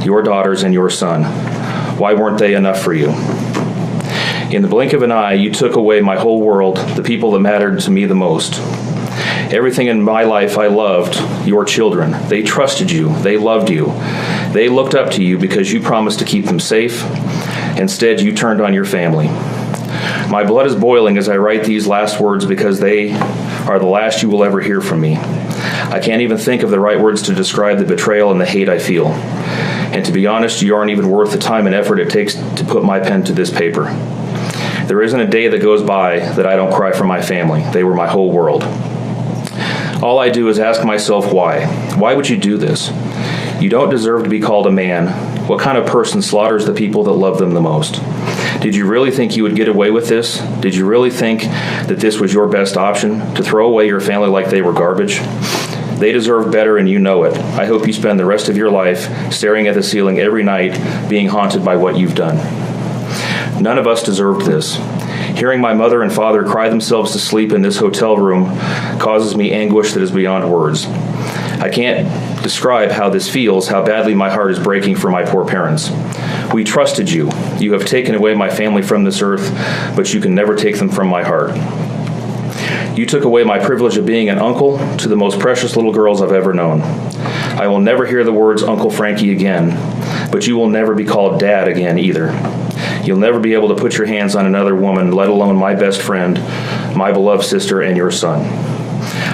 your daughters, and your son? Why weren't they enough for you? In the blink of an eye, you took away my whole world, the people that mattered to me the most. Everything in my life I loved, your children. They trusted you. They loved you. They looked up to you because you promised to keep them safe. Instead, you turned on your family. My blood is boiling as I write these last words because they are the last you will ever hear from me. I can't even think of the right words to describe the betrayal and the hate I feel. And to be honest, you aren't even worth the time and effort it takes to put my pen to this paper. There isn't a day that goes by that I don't cry for my family. They were my whole world. All I do is ask myself why. Why would you do this? You don't deserve to be called a man. What kind of person slaughters the people that love them the most? Did you really think you would get away with this? Did you really think that this was your best option, to throw away your family like they were garbage? They deserve better, and you know it. I hope you spend the rest of your life staring at the ceiling every night, being haunted by what you've done. None of us deserved this. Hearing my mother and father cry themselves to sleep in this hotel room causes me anguish that is beyond words. I can't describe how this feels, how badly my heart is breaking for my poor parents. We trusted you. You have taken away my family from this earth, but you can never take them from my heart. You took away my privilege of being an uncle to the most precious little girls I've ever known. I will never hear the words Uncle Frankie again, but you will never be called Dad again either. You'll never be able to put your hands on another woman, let alone my best friend, my beloved sister, and your son.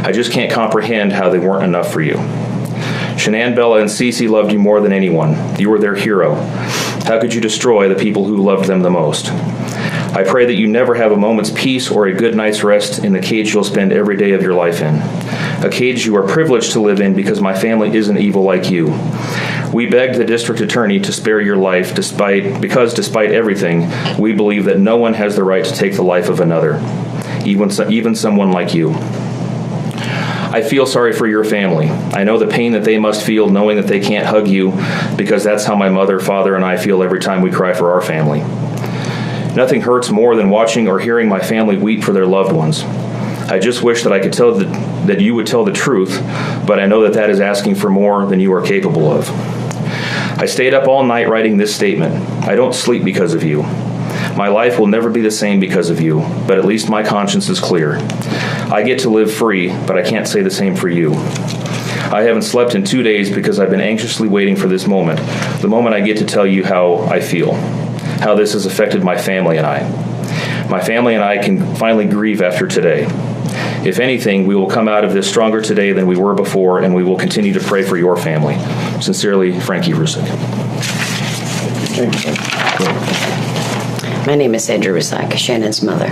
I just can't comprehend how they weren't enough for you. Shanann, Bella, and Cece loved you more than anyone. You were their hero. How could you destroy the people who loved them the most? I pray that you never have a moment's peace or a good night's rest in the cage you'll spend every day of your life in. A cage you are privileged to live in because my family isn't evil like you. We begged the district attorney to spare your life because despite everything, we believe that no one has the right to take the life of another, even someone like you. I feel sorry for your family. I know the pain that they must feel knowing that they can't hug you, because that's how my mother, father, and I feel every time we cry for our family. Nothing hurts more than watching or hearing my family weep for their loved ones. I just wish that I could tell that you would tell the truth, but I know that is asking for more than you are capable of. I stayed up all night writing this statement. I don't sleep because of you. My life will never be the same because of you, but at least my conscience is clear. I get to live free, but I can't say the same for you. I haven't slept in 2 days because I've been anxiously waiting for this moment, the moment I get to tell you how I feel, how this has affected my family and I. My family and I can finally grieve after today. If anything, we will come out of this stronger today than we were before, and we will continue to pray for your family. Sincerely, Frankie Rusick. My name is Sandra Rusak, Shannon's mother.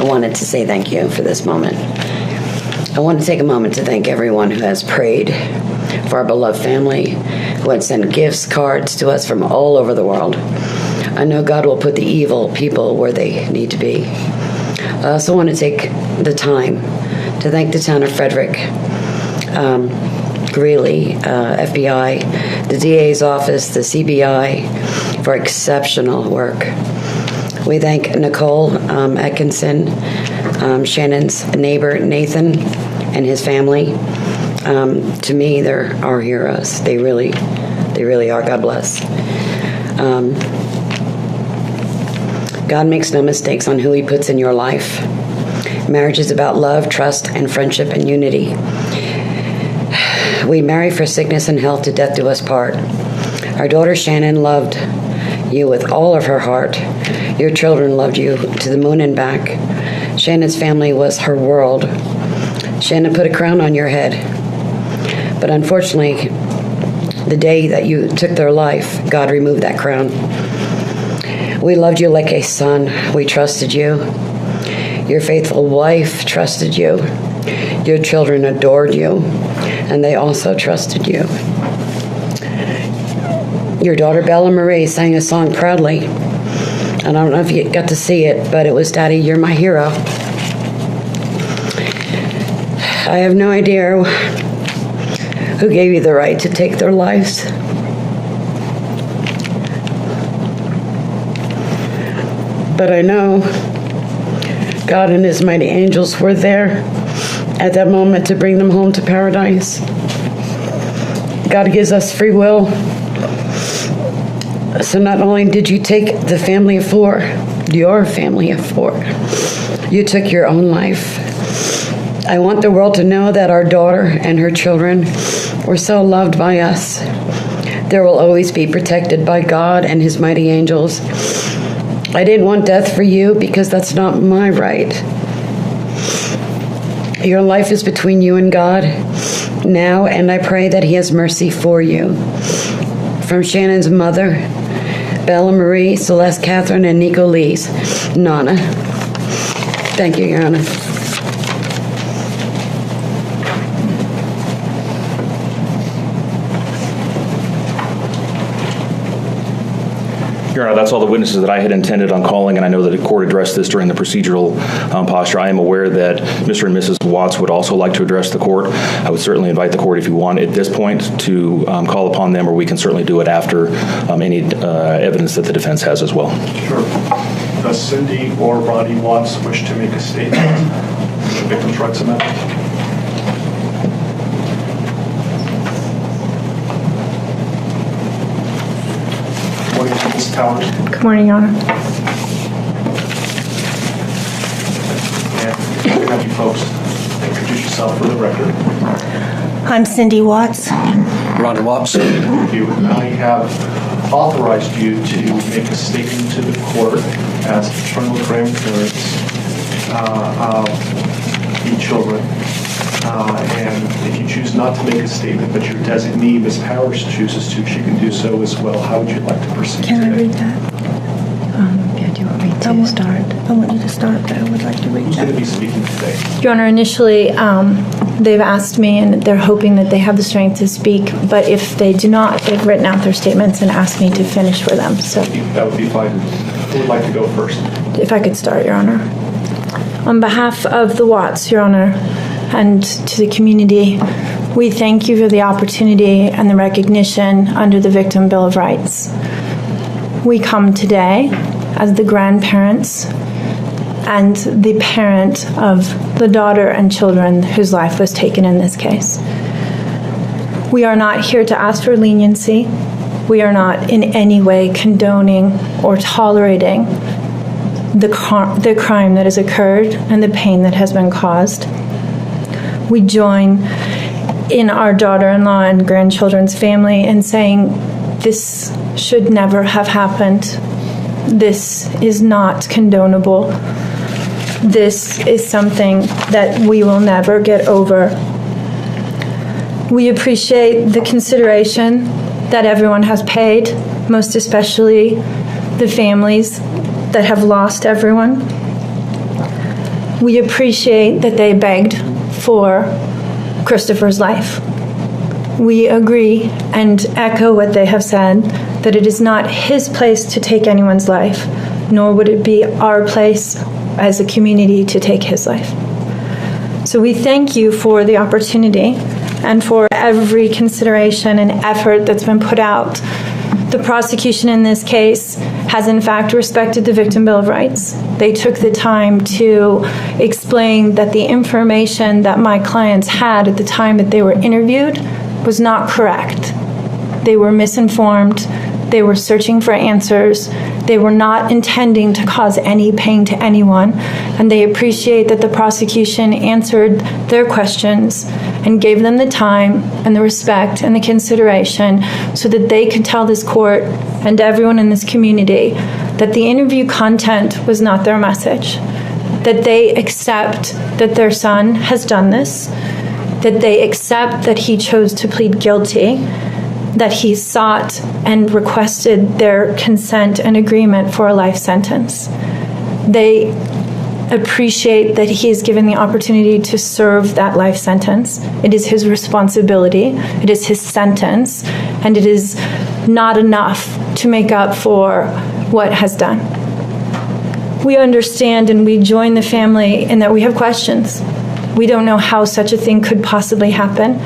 I wanted to say thank you for this moment. I want to take a moment to thank everyone who has prayed for our beloved family, who had sent gifts, cards to us from all over the world. I know God will put the evil people where they need to be. I also want to take the time to thank the town of Frederick, Greeley, FBI, the DA's office, the CBI, for exceptional work. We thank Nicole Atkinson, Shannon's neighbor, Nathan, and his family. To me, they're our heroes. They really are. God bless. God makes no mistakes on who he puts in your life. Marriage is about love, trust, and friendship and unity. We marry for sickness and health, to death do us part. Our daughter Shannon loved you with all of her heart. Your children loved you to the moon and back. Shannon's family was her world. Shannon put a crown on your head. But unfortunately, the day that you took their life, God removed that crown. We loved you like a son. We trusted you. Your faithful wife trusted you. Your children adored you, and they also trusted you. Your daughter Bella Marie sang a song proudly. I don't know if you got to see it, but it was, "Daddy, you're my hero." I have no idea who gave you the right to take their lives. But I know God and his mighty angels were there at that moment to bring them home to paradise. God gives us free will. So not only did you take the family of four, your family of four, you took your own life. I want the world to know that our daughter and her children were so loved by us. They will always be protected by God and his mighty angels. I didn't want death for you because that's not my right. Your life is between you and God now, and I pray that he has mercy for you. From Shannon's mother, Bella Marie, Celeste Catherine, and Nico Lee's Nana. Thank you, Your Honor. Your Honor, that's all the witnesses that I had intended on calling, and I know that the court addressed this during the procedural posture. I am aware that Mr. and Mrs. Watts would also like to address the court. I would certainly invite the court, if you want, at this point to call upon them, or we can certainly do it after any evidence that the defense has as well. Sure. Does Cindy or Ronnie Watts wish to make a statement on the Victims' Rights Amendment? Ms. Towers. Good morning, Your Honor. And can I have you folks introduce yourself for the record? I'm Cindy Watts. Ronnie Watts. Thank you. I have authorized you to make a statement to the court as paternal grandparents of the children. And if you choose not to make a statement, but your designee, Ms. Powers, chooses to, she can do so as well. How would you like to proceed Can today? I read that? Yeah, do you want me to start? I want you to start, but I would like to read Who's that. going to be speaking today? Your Honor, initially, they've asked me, and they're hoping that they have the strength to speak, but if they do not, they've written out their statements and asked me to finish for them. So That would be fine. Who would like to go first? if I could start, Your Honor. On behalf of the Watts, Your Honor, and to the community, we thank you for the opportunity and the recognition under the Victim Bill of Rights. We come today as the grandparents and the parent of the daughter and children whose life was taken in this case. We are not here to ask for leniency. we are not in any way condoning or tolerating the crime that has occurred and the pain that has been caused. We join in our daughter-in-law and grandchildren's family in saying this should never have happened. This is not condonable. This is something that we will never get over. We appreciate the consideration that everyone has paid, most especially the families that have lost everyone. We appreciate that they begged for Christopher's life. We agree and echo what they have said, that it is not his place to take anyone's life, nor would it be our place as a community to take his life. So we thank you for the opportunity and for every consideration and effort that's been put out. The prosecution in this case has in fact respected the Victim Bill of Rights. They took the time to explain that the information that my clients had at the time that they were interviewed was not correct. They were misinformed. They were searching for answers. They were not intending to cause any pain to anyone, and they appreciate that the prosecution answered their questions and gave them the time and the respect and the consideration so that they could tell this court and everyone in this community that the interview content was not their message, that they accept that their son has done this, that they accept that he chose to plead guilty, that he sought and requested their consent and agreement for a life sentence. They appreciate that he is given the opportunity to serve that life sentence. It is his responsibility, it is his sentence, and it is not enough to make up for what has done. We understand and we join the family in that we have questions. We don't know how such a thing could possibly happen,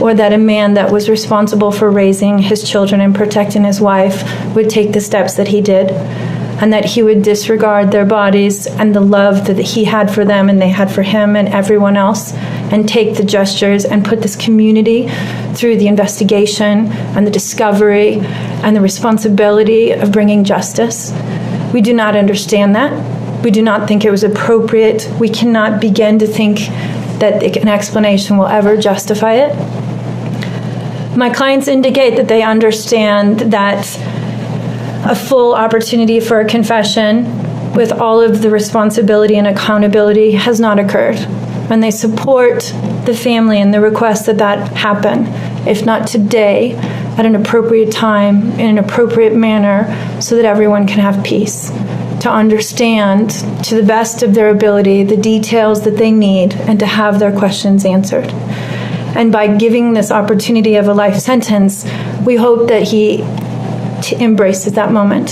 or that a man that was responsible for raising his children and protecting his wife would take the steps that he did, and that he would disregard their bodies and the love that he had for them and they had for him and everyone else, and take the gestures and put this community through the investigation and the discovery and the responsibility of bringing justice. We do not understand that. We do not think it was appropriate. We cannot begin to think that an explanation will ever justify it. My clients indicate that they understand that a full opportunity for a confession with all of the responsibility and accountability has not occurred. And they support the family and the request that that happen, if not today, at an appropriate time, in an appropriate manner, so that everyone can have peace, to understand to the best of their ability the details that they need and to have their questions answered. And by giving this opportunity of a life sentence, we hope that he embraces that moment.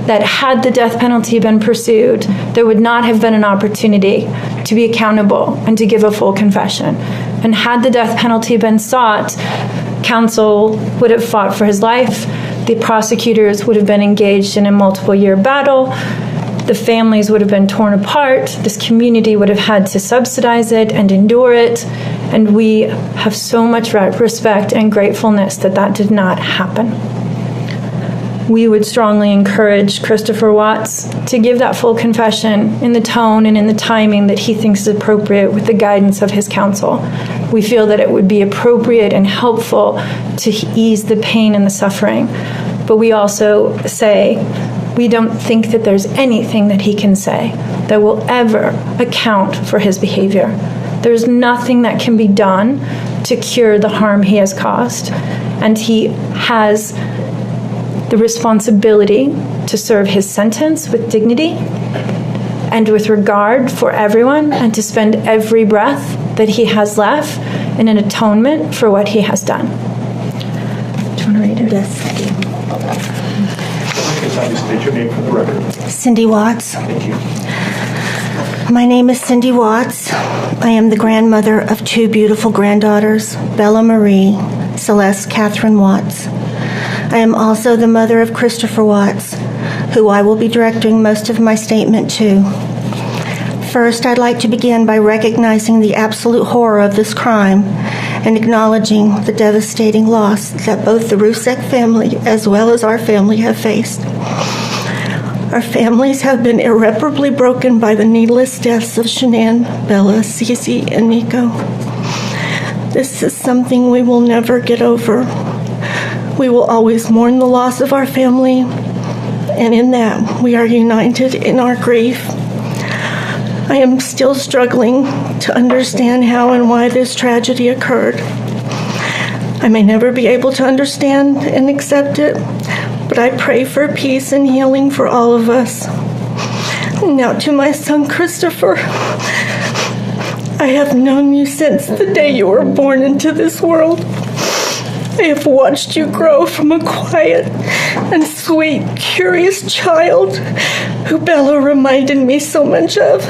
That had the death penalty been pursued, there would not have been an opportunity to be accountable and to give a full confession. And had the death penalty been sought, counsel would have fought for his life, the prosecutors would have been engaged in a multiple-year battle, the families would have been torn apart, this community would have had to subsidize it and endure it, and we have so much respect and gratefulness that that did not happen. We would strongly encourage Christopher Watts to give that full confession in the tone and in the timing that he thinks is appropriate with the guidance of his counsel. We feel that it would be appropriate and helpful to ease the pain and the suffering. But we also say we don't think that there's anything that he can say that will ever account for his behavior. There's nothing that can be done to cure the harm he has caused. And he has the responsibility to serve his sentence with dignity and with regard for everyone, and to spend every breath that he has left in an atonement for what he has done. Do you want to read it? Yes. State your name for the record. Cindy Watts. Thank you. My name is Cindy Watts. I am the grandmother of two beautiful granddaughters, Bella Marie, Celeste Catherine Watts. I am also the mother of Christopher Watts, who I will be directing most of my statement to. First, I'd like to begin by recognizing the absolute horror of this crime and acknowledging the devastating loss that both the Rusek family as well as our family have faced. Our families have been irreparably broken by the needless deaths of Shanann, Bella, Cece, and Nico. This is something we will never get over. We will always mourn the loss of our family, and in that, we are united in our grief. I am still struggling to understand how and why this tragedy occurred. I may never be able to understand and accept it, but I pray for peace and healing for all of us. Now to my son, Christopher. I have known you since the day you were born into this world. I have watched you grow from a quiet and sweet, curious child who Bella reminded me so much of,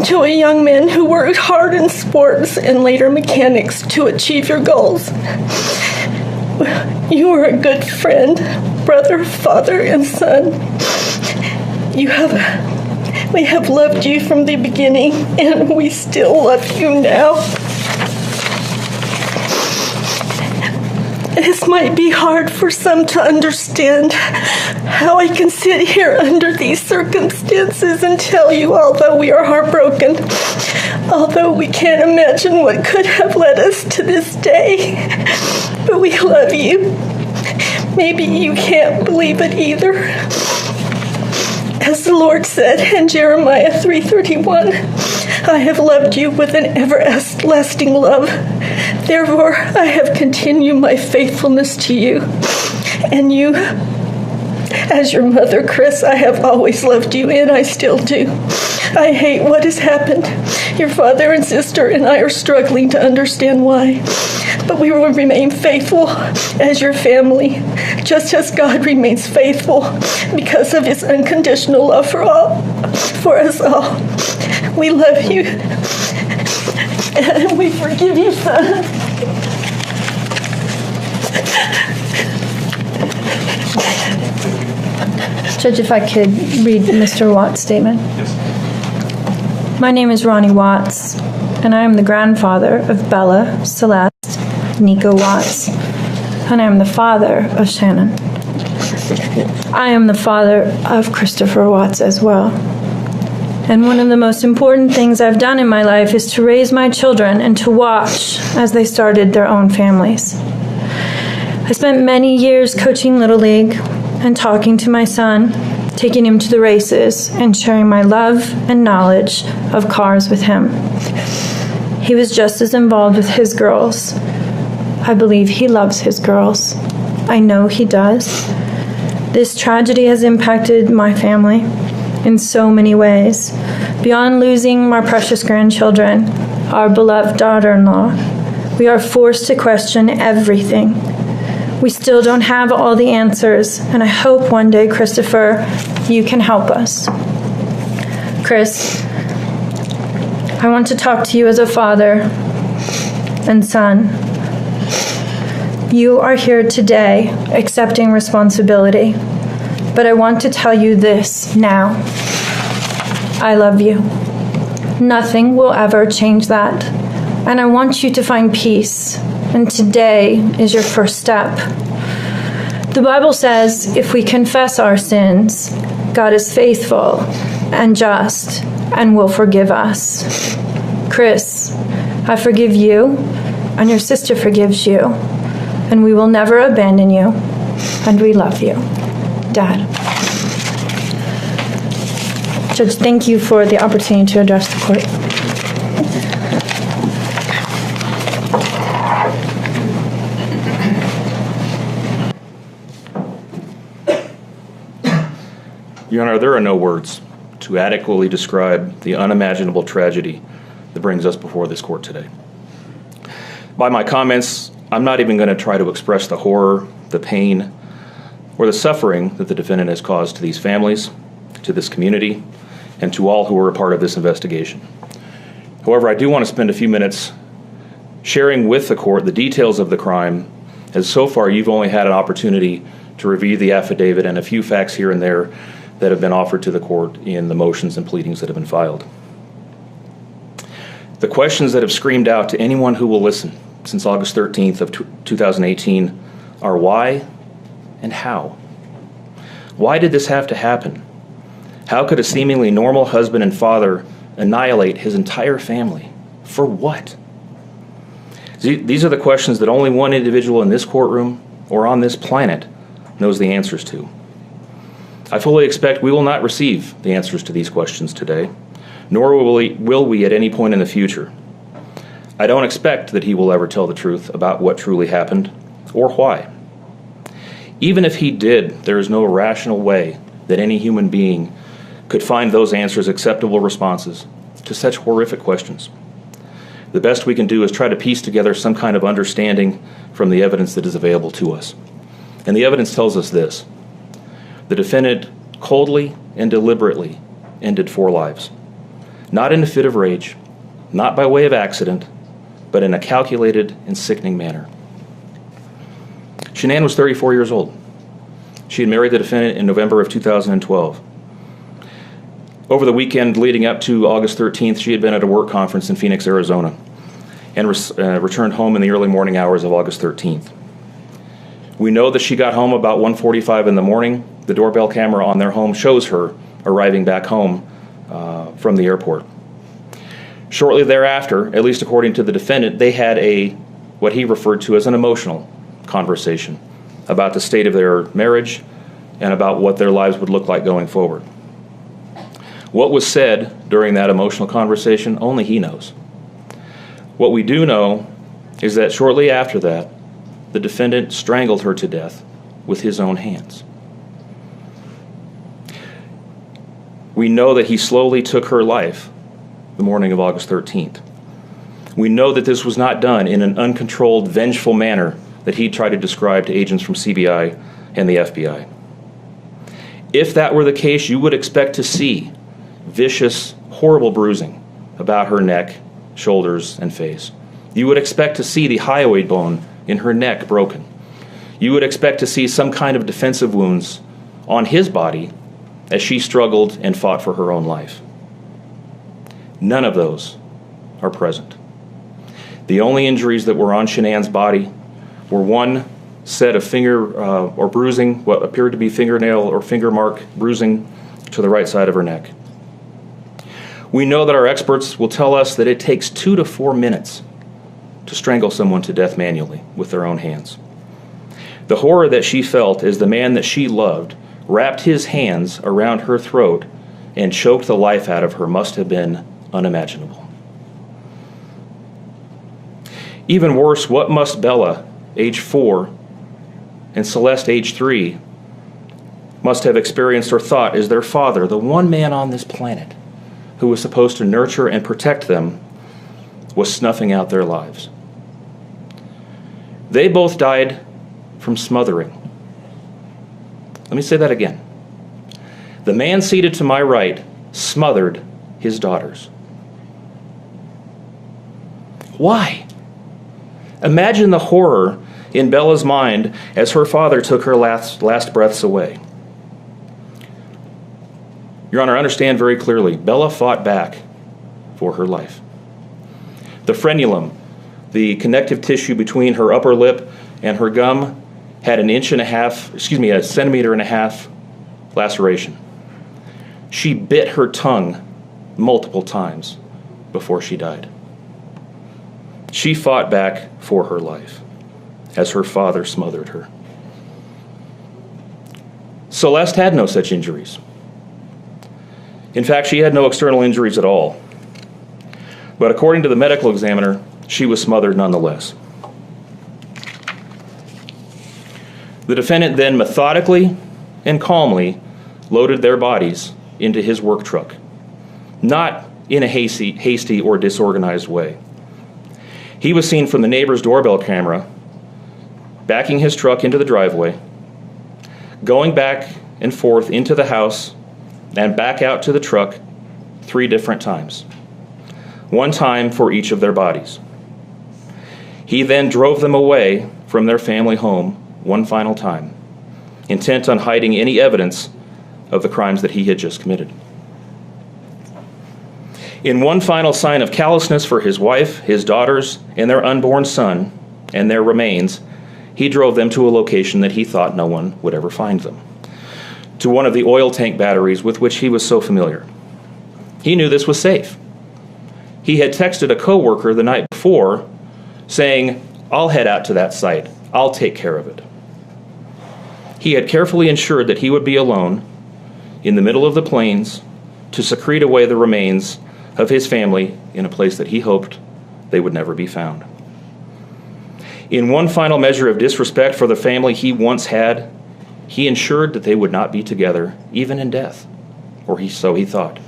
to a young man who worked hard in sports and later mechanics to achieve your goals. You are a good friend, brother, father, and son. We have loved you from the beginning, and we still love you now. This might be hard for some to understand how I can sit here under these circumstances and tell you, although we are heartbroken, although we can't imagine what could have led us to this day, but we love you. Maybe you can't believe it either. As the Lord said in Jeremiah 3:31, I have loved you with an everlasting love. Therefore, I have continued my faithfulness to you. And you, as your mother, Chris, I have always loved you, and I still do. I hate what has happened. Your father and sister and I are struggling to understand why. But we will remain faithful as your family, just as God remains faithful because of his unconditional love for us all. We love you, and we forgive you, son. Judge, if I could read Mr. Watts' statement. Yes. My name is Ronnie Watts, and I am the grandfather of Bella, Celeste, Nico Watts, and I am the father of Shannon. I am the father of Christopher Watts as well. And one of the most important things I've done in my life is to raise my children and to watch as they started their own families. I spent many years coaching Little League and talking to my son, taking him to the races, and sharing my love and knowledge of cars with him. He was just as involved with his girls. I believe he loves his girls. I know he does. This tragedy has impacted my family in so many ways. Beyond losing my precious grandchildren, our beloved daughter-in-law, we are forced to question everything. We still don't have all the answers, and I hope one day, Christopher, you can help us. Chris, I want to talk to you as a father and son. You are here today accepting responsibility, but I want to tell you this now. I love you. Nothing will ever change that, and I want you to find peace. And today is your first step. The Bible says if we confess our sins, God is faithful and just and will forgive us. Chris, I forgive you, and your sister forgives you, and we will never abandon you, and we love you. Dad. Judge, thank you for the opportunity to address the court. Your Honor, there are no words to adequately describe the unimaginable tragedy that brings us before this court today. By my comments, I'm not even going to try to express the horror, the pain, or the suffering that the defendant has caused to these families, to this community, and to all who were a part of this investigation. However, I do want to spend a few minutes sharing with the court the details of the crime, as so far you've only had an opportunity to review the affidavit and a few facts here and there that have been offered to the court in the motions and pleadings that have been filed. The questions that have screamed out to anyone who will listen since August 13th of 2018 are why and how? Why did this have to happen? How could a seemingly normal husband and father annihilate his entire family? For what? These are the questions that only one individual in this courtroom or on this planet knows the answers to. I fully expect we will not receive the answers to these questions today, nor will we at any point in the future. I don't expect that he will ever tell the truth about what truly happened or why. Even if he did, there is no rational way that any human being could find those answers acceptable responses to such horrific questions. The best we can do is try to piece together some kind of understanding from the evidence that is available to us. And the evidence tells us this: the defendant coldly and deliberately ended 4 lives, not in a fit of rage, not by way of accident, but in a calculated and sickening manner. Shanann was 34 years old. She had married the defendant in November of 2012. Over the weekend leading up to August 13th, she had been at a work conference in Phoenix, Arizona, and returned home in the early morning hours of August 13th. We know that she got home about 1:45 in the morning. The doorbell camera on their home shows her arriving back home from the airport. Shortly thereafter, at least according to the defendant, they had what he referred to as an emotional conversation about the state of their marriage and about what their lives would look like going forward. What was said during that emotional conversation, only he knows. What we do know is that shortly after that, the defendant strangled her to death with his own hands. We know that he slowly took her life the morning of August 13th. We know that this was not done in an uncontrolled, vengeful manner that he tried to describe to agents from CBI and the FBI. If that were the case, you would expect to see vicious, horrible bruising about her neck, shoulders, and face. You would expect to see the hyoid bone in her neck broken. You would expect to see some kind of defensive wounds on his body as she struggled and fought for her own life. None of those are present. The only injuries that were on Shanann's body were one set of finger or bruising, what appeared to be fingernail or finger mark bruising to the right side of her neck. We know that our experts will tell us that it takes 2 to 4 minutes to strangle someone to death manually with their own hands. The horror that she felt as the man that she loved wrapped his hands around her throat and choked the life out of her must have been unimaginable. Even worse, what must Bella, age 4, and Celeste, age 3, must have experienced or thought as their father, the one man on this planet who was supposed to nurture and protect them, was snuffing out their lives. They both died from smothering. Let me say that again. The man seated to my right smothered his daughters. Why? Imagine the horror in Bella's mind as her father took her last breaths away. Your Honor, understand very clearly, Bella fought back for her life. The frenulum, the connective tissue between her upper lip and her gum, had a centimeter and a half laceration. She bit her tongue multiple times before she died. She fought back for her life as her father smothered her. Celeste had no such injuries. In fact, she had no external injuries at all. But according to the medical examiner, she was smothered nonetheless. The defendant then methodically and calmly loaded their bodies into his work truck, not in a hasty or disorganized way. He was seen from the neighbor's doorbell camera backing his truck into the driveway, going back and forth into the house and back out to the truck 3 different times, 1 time for each of their bodies. He then drove them away from their family home 1 final time, intent on hiding any evidence of the crimes that he had just committed. In one final sign of callousness for his wife, his daughters, and their unborn son, and their remains, he drove them to a location that he thought no one would ever find them, to one of the oil tank batteries with which he was so familiar. He knew this was safe. He had texted a coworker the night before saying, "I'll head out to that site. I'll take care of it." He had carefully ensured that he would be alone in the middle of the plains to secrete away the remains of his family in a place that he hoped they would never be found. In one final measure of disrespect for the family he once had, he ensured that they would not be together, even in death, or so he thought.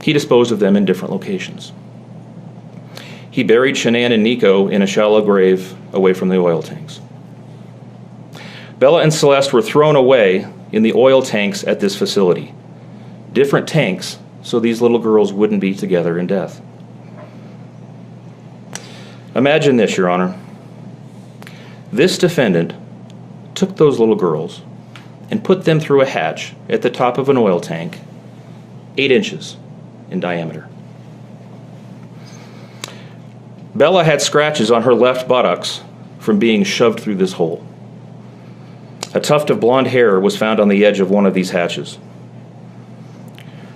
He disposed of them in different locations. He buried Shanann and Nico in a shallow grave away from the oil tanks. Bella and Celeste were thrown away in the oil tanks at this facility. Different tanks, so these little girls wouldn't be together in death. Imagine this, Your Honor. This defendant took those little girls and put them through a hatch at the top of an oil tank, 8 inches in diameter. Bella had scratches on her left buttocks from being shoved through this hole. A tuft of blonde hair was found on the edge of one of these hatches.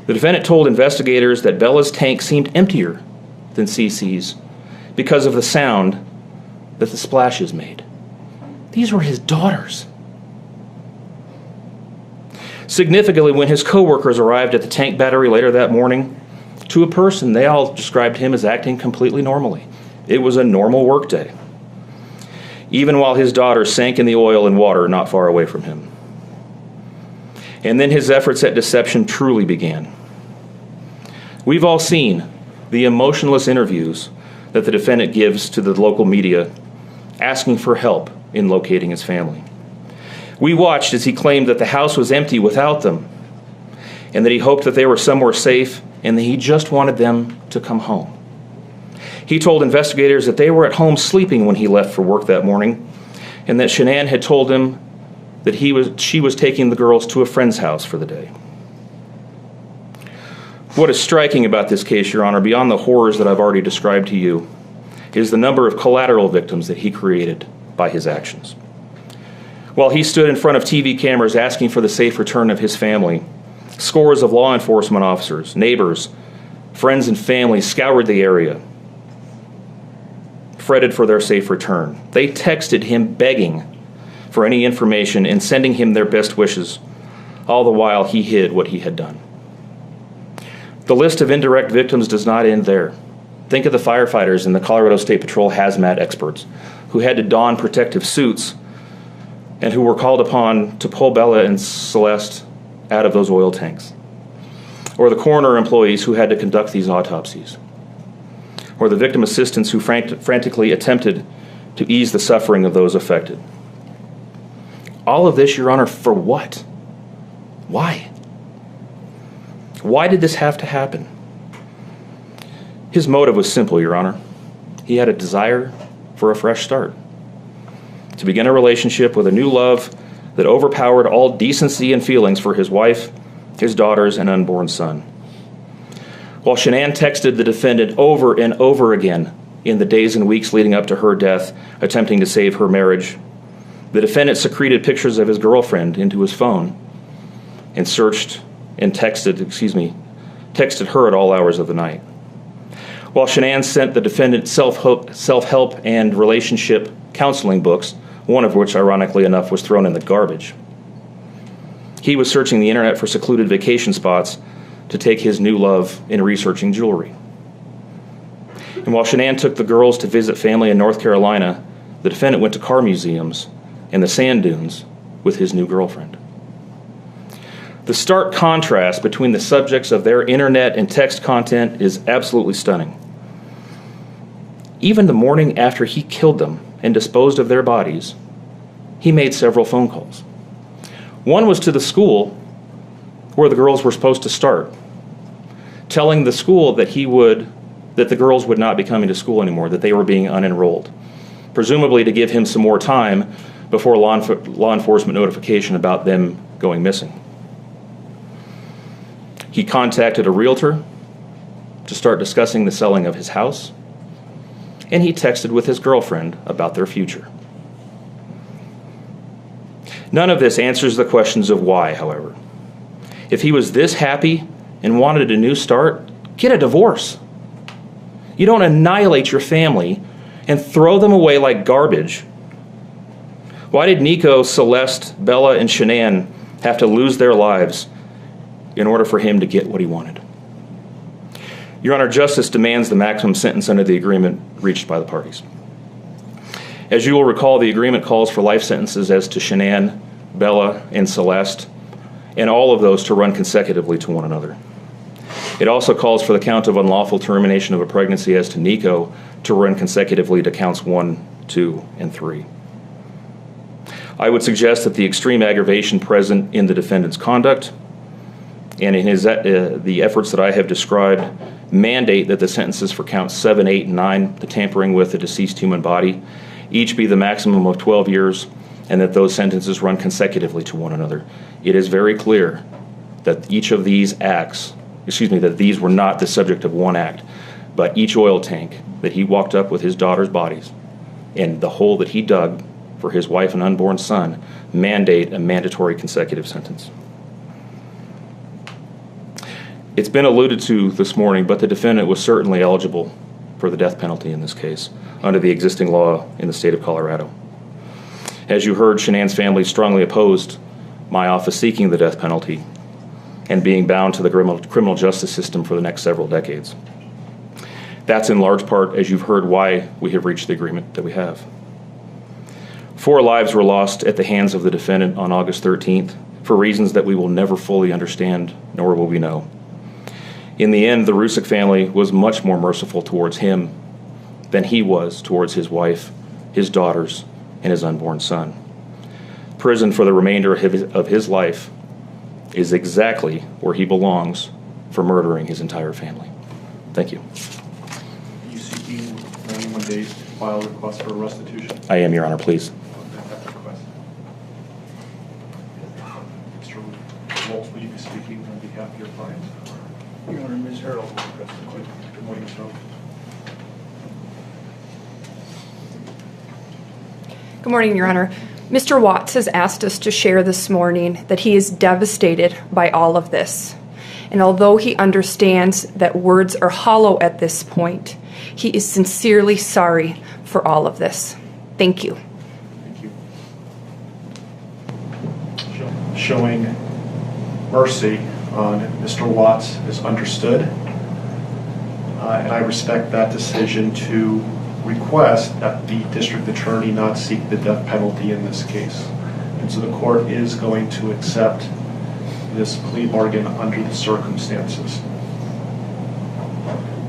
The defendant told investigators that Bella's tank seemed emptier than CC's because of the sound that the splashes made. These were his daughters. Significantly, when his coworkers arrived at the tank battery later that morning, to a person, they all described him as acting completely normally. It was a normal workday, even while his daughters sank in the oil and water not far away from him. And then his efforts at deception truly began. We've all seen the emotionless interviews that the defendant gives to the local media, asking for help in locating his family. We watched as he claimed that the house was empty without them, and that he hoped that they were somewhere safe, and that he just wanted them to come home. He told investigators that they were at home sleeping when he left for work that morning, and that Shanann had told him that she was taking the girls to a friend's house for the day. What is striking about this case, Your Honor, beyond the horrors that I've already described to you, is the number of collateral victims that he created by his actions. While he stood in front of TV cameras asking for the safe return of his family, scores of law enforcement officers, neighbors, friends, and family scoured the area, fretted for their safe return. They texted him begging for any information and sending him their best wishes, all the while he hid what he had done. The list of indirect victims does not end there. Think of the firefighters and the Colorado State Patrol hazmat experts who had to don protective suits and who were called upon to pull Bella and Celeste out of those oil tanks. Or the coroner employees who had to conduct these autopsies. Or the victim assistants who frantically attempted to ease the suffering of those affected. All of this, Your Honor, for what? Why? Why did this have to happen? His motive was simple, Your Honor. He had a desire for a fresh start, to begin a relationship with a new love that overpowered all decency and feelings for his wife, his daughters, and unborn son. While Shanann texted the defendant over and over again in the days and weeks leading up to her death, attempting to save her marriage, the defendant secreted pictures of his girlfriend into his phone and texted her at all hours of the night. While Shanann sent the defendant self-help and relationship counseling books, one of which, ironically enough, was thrown in the garbage, he was searching the internet for secluded vacation spots to take his new love in researching jewelry. And while Shanann took the girls to visit family in North Carolina, the defendant went to car museums and the sand dunes with his new girlfriend. The stark contrast between the subjects of their internet and text content is absolutely stunning. Even the morning after he killed them and disposed of their bodies, he made several phone calls. One was to the school where the girls were supposed to start, telling the school that the girls would not be coming to school anymore, that they were being unenrolled, presumably to give him some more time before law enforcement notification about them going missing. He contacted a realtor to start discussing the selling of his house, and he texted with his girlfriend about their future. None of this answers the questions of why, however. If he was this happy and wanted a new start, get a divorce. You don't annihilate your family and throw them away like garbage. Why did Nico, Celeste, Bella, and Shanann have to lose their lives in order for him to get what he wanted? Your Honor, justice demands the maximum sentence under the agreement reached by the parties. As you will recall, the agreement calls for life sentences as to Shanann, Bella, and Celeste, and all of those to run consecutively to one another. It also calls for the count of unlawful termination of a pregnancy as to Nico to run consecutively to counts 1, 2, and 3. I would suggest that the extreme aggravation present in the defendant's conduct and in the efforts that I have described mandate that the sentences for counts 7, 8, and 9, the tampering with a deceased human body, each be the maximum of 12 years, and that those sentences run consecutively to one another. It is very clear that each of these acts, that these were not the subject of one act, but each oil tank that he walked up with his daughter's bodies and the hole that he dug for his wife and unborn son mandate a mandatory consecutive sentence. It's been alluded to this morning, but the defendant was certainly eligible for the death penalty in this case under the existing law in the state of Colorado. As you heard, Shanann's family strongly opposed my office seeking the death penalty and being bound to the criminal justice system for the next several decades. That's in large part, as you've heard, why we have reached the agreement that we have. 4 lives were lost at the hands of the defendant on August 13th for reasons that we will never fully understand, nor will we know. In the end, the Rusick family was much more merciful towards him than he was towards his wife, his daughters, and his unborn son. Prison for the remainder of his life is exactly where he belongs for murdering his entire family. Thank you. Are you seeking 91 days to file a request for restitution? I am, Your Honor, please. Mr. Waltz, will you be speaking on behalf of your client? Your Honor, Ms. Harold will address the court. Good morning, Ms. Harold. Good morning, Your Honor. Mr. Watts has asked us to share this morning that he is devastated by all of this. And although he understands that words are hollow at this point, he is sincerely sorry for all of this. Thank you. Thank you. Showing mercy on Mr. Watts is understood, and I respect that decision to request that the district attorney not seek the death penalty in this case. And so the court is going to accept this plea bargain under the circumstances.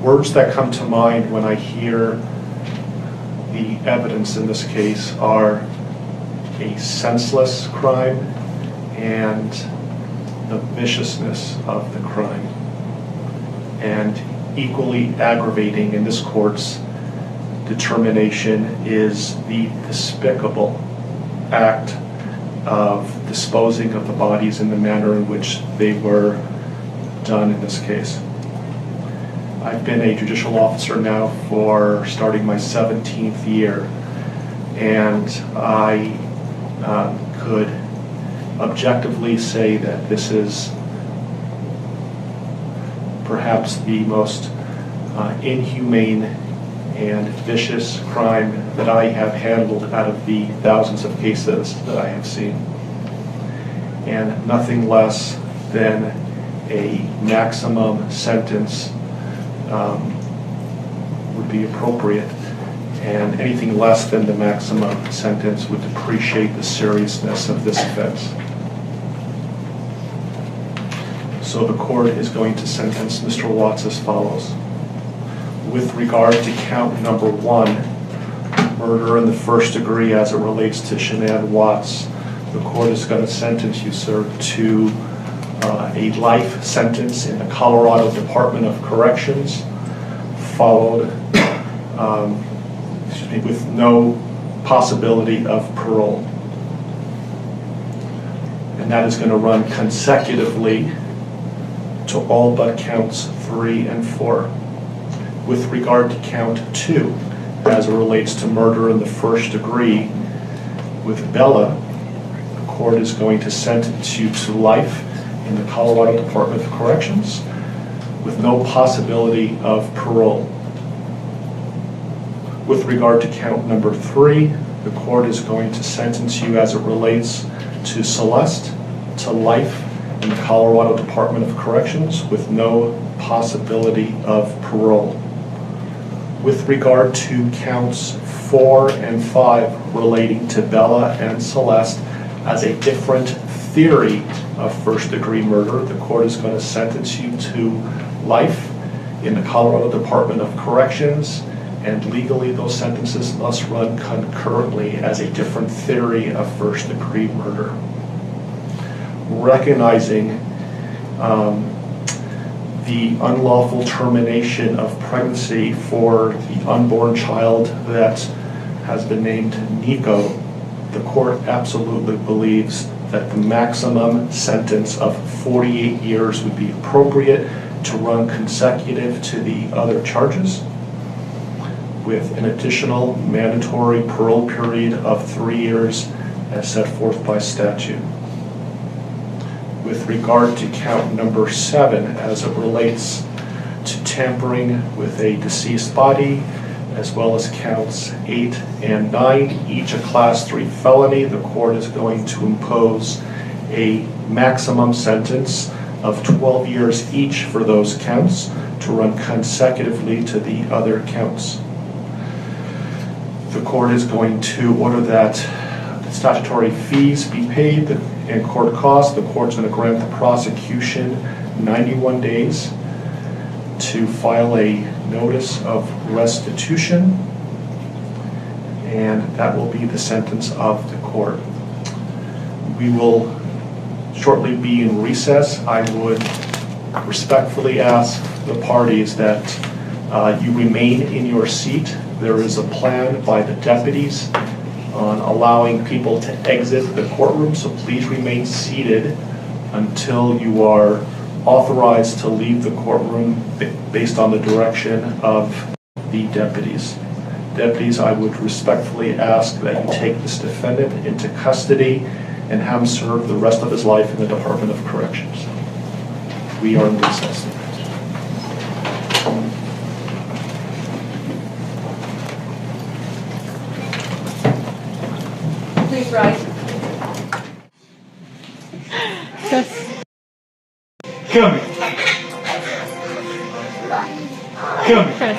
Words that come to mind when I hear the evidence in this case are a senseless crime and the viciousness of the crime. And equally aggravating in this court's determination is the despicable act of disposing of the bodies in the manner in which they were done in this case. I've been a judicial officer now for starting my 17th year, and I could objectively say that this is perhaps the most inhumane and vicious crime that I have handled out of the thousands of cases that I have seen. And nothing less than a maximum sentence would be appropriate, and anything less than the maximum sentence would depreciate the seriousness of this offense. So the court is going to sentence Mr. Watts as follows. With regard to count number 1, murder in the first degree as it relates to Shanann Watts, the court is going to sentence you, sir, to a life sentence in the Colorado Department of Corrections, followed with no possibility of parole. And that is going to run consecutively to all but counts 3 and 4. With regard to count 2, as it relates to murder in the first degree, with Bella, the court is going to sentence you to life in the Colorado Department of Corrections with no possibility of parole. With regard to count number 3, the court is going to sentence you as it relates to Celeste to life in the Colorado Department of Corrections with no possibility of parole. With regard to counts 4 and 5 relating to Bella and Celeste as a different theory of first-degree murder, the court is going to sentence you to life in the Colorado Department of Corrections, and legally those sentences must run concurrently as a different theory of first-degree murder. Recognizing the unlawful termination of pregnancy for the unborn child that has been named Nico, the court absolutely believes that the maximum sentence of 48 years would be appropriate to run consecutive to the other charges, with an additional mandatory parole period of 3 years as set forth by statute. With regard to count number 7, as it relates to tampering with a deceased body, as well as counts 8 and 9, each a class 3 felony, the court is going to impose a maximum sentence of 12 years each for those counts to run consecutively to the other counts. The court is going to order that the statutory fees be paid and court costs. The court's going to grant the prosecution 91 days to file a notice of restitution, and that will be the sentence of the court. We will shortly be in recess. I would respectfully ask the parties that you remain in your seat. There is a plan by the deputies on allowing people to exit the courtroom, so please remain seated until you are authorized to leave the courtroom based on the direction of the deputies. Deputies, I would respectfully ask that you take this defendant into custody and have him serve the rest of his life in the Department of Corrections. We are in recess. Please rise. Come here. Come here. Chris.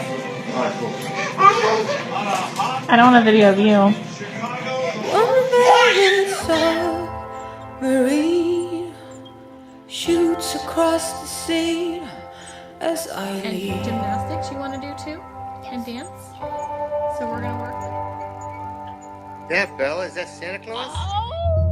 I don't want a video of you. Marine shoots across the scene as I leave. And gymnastics you want to do too? And dance? So we're gonna work. That Bella, is that Santa Claus? Oh!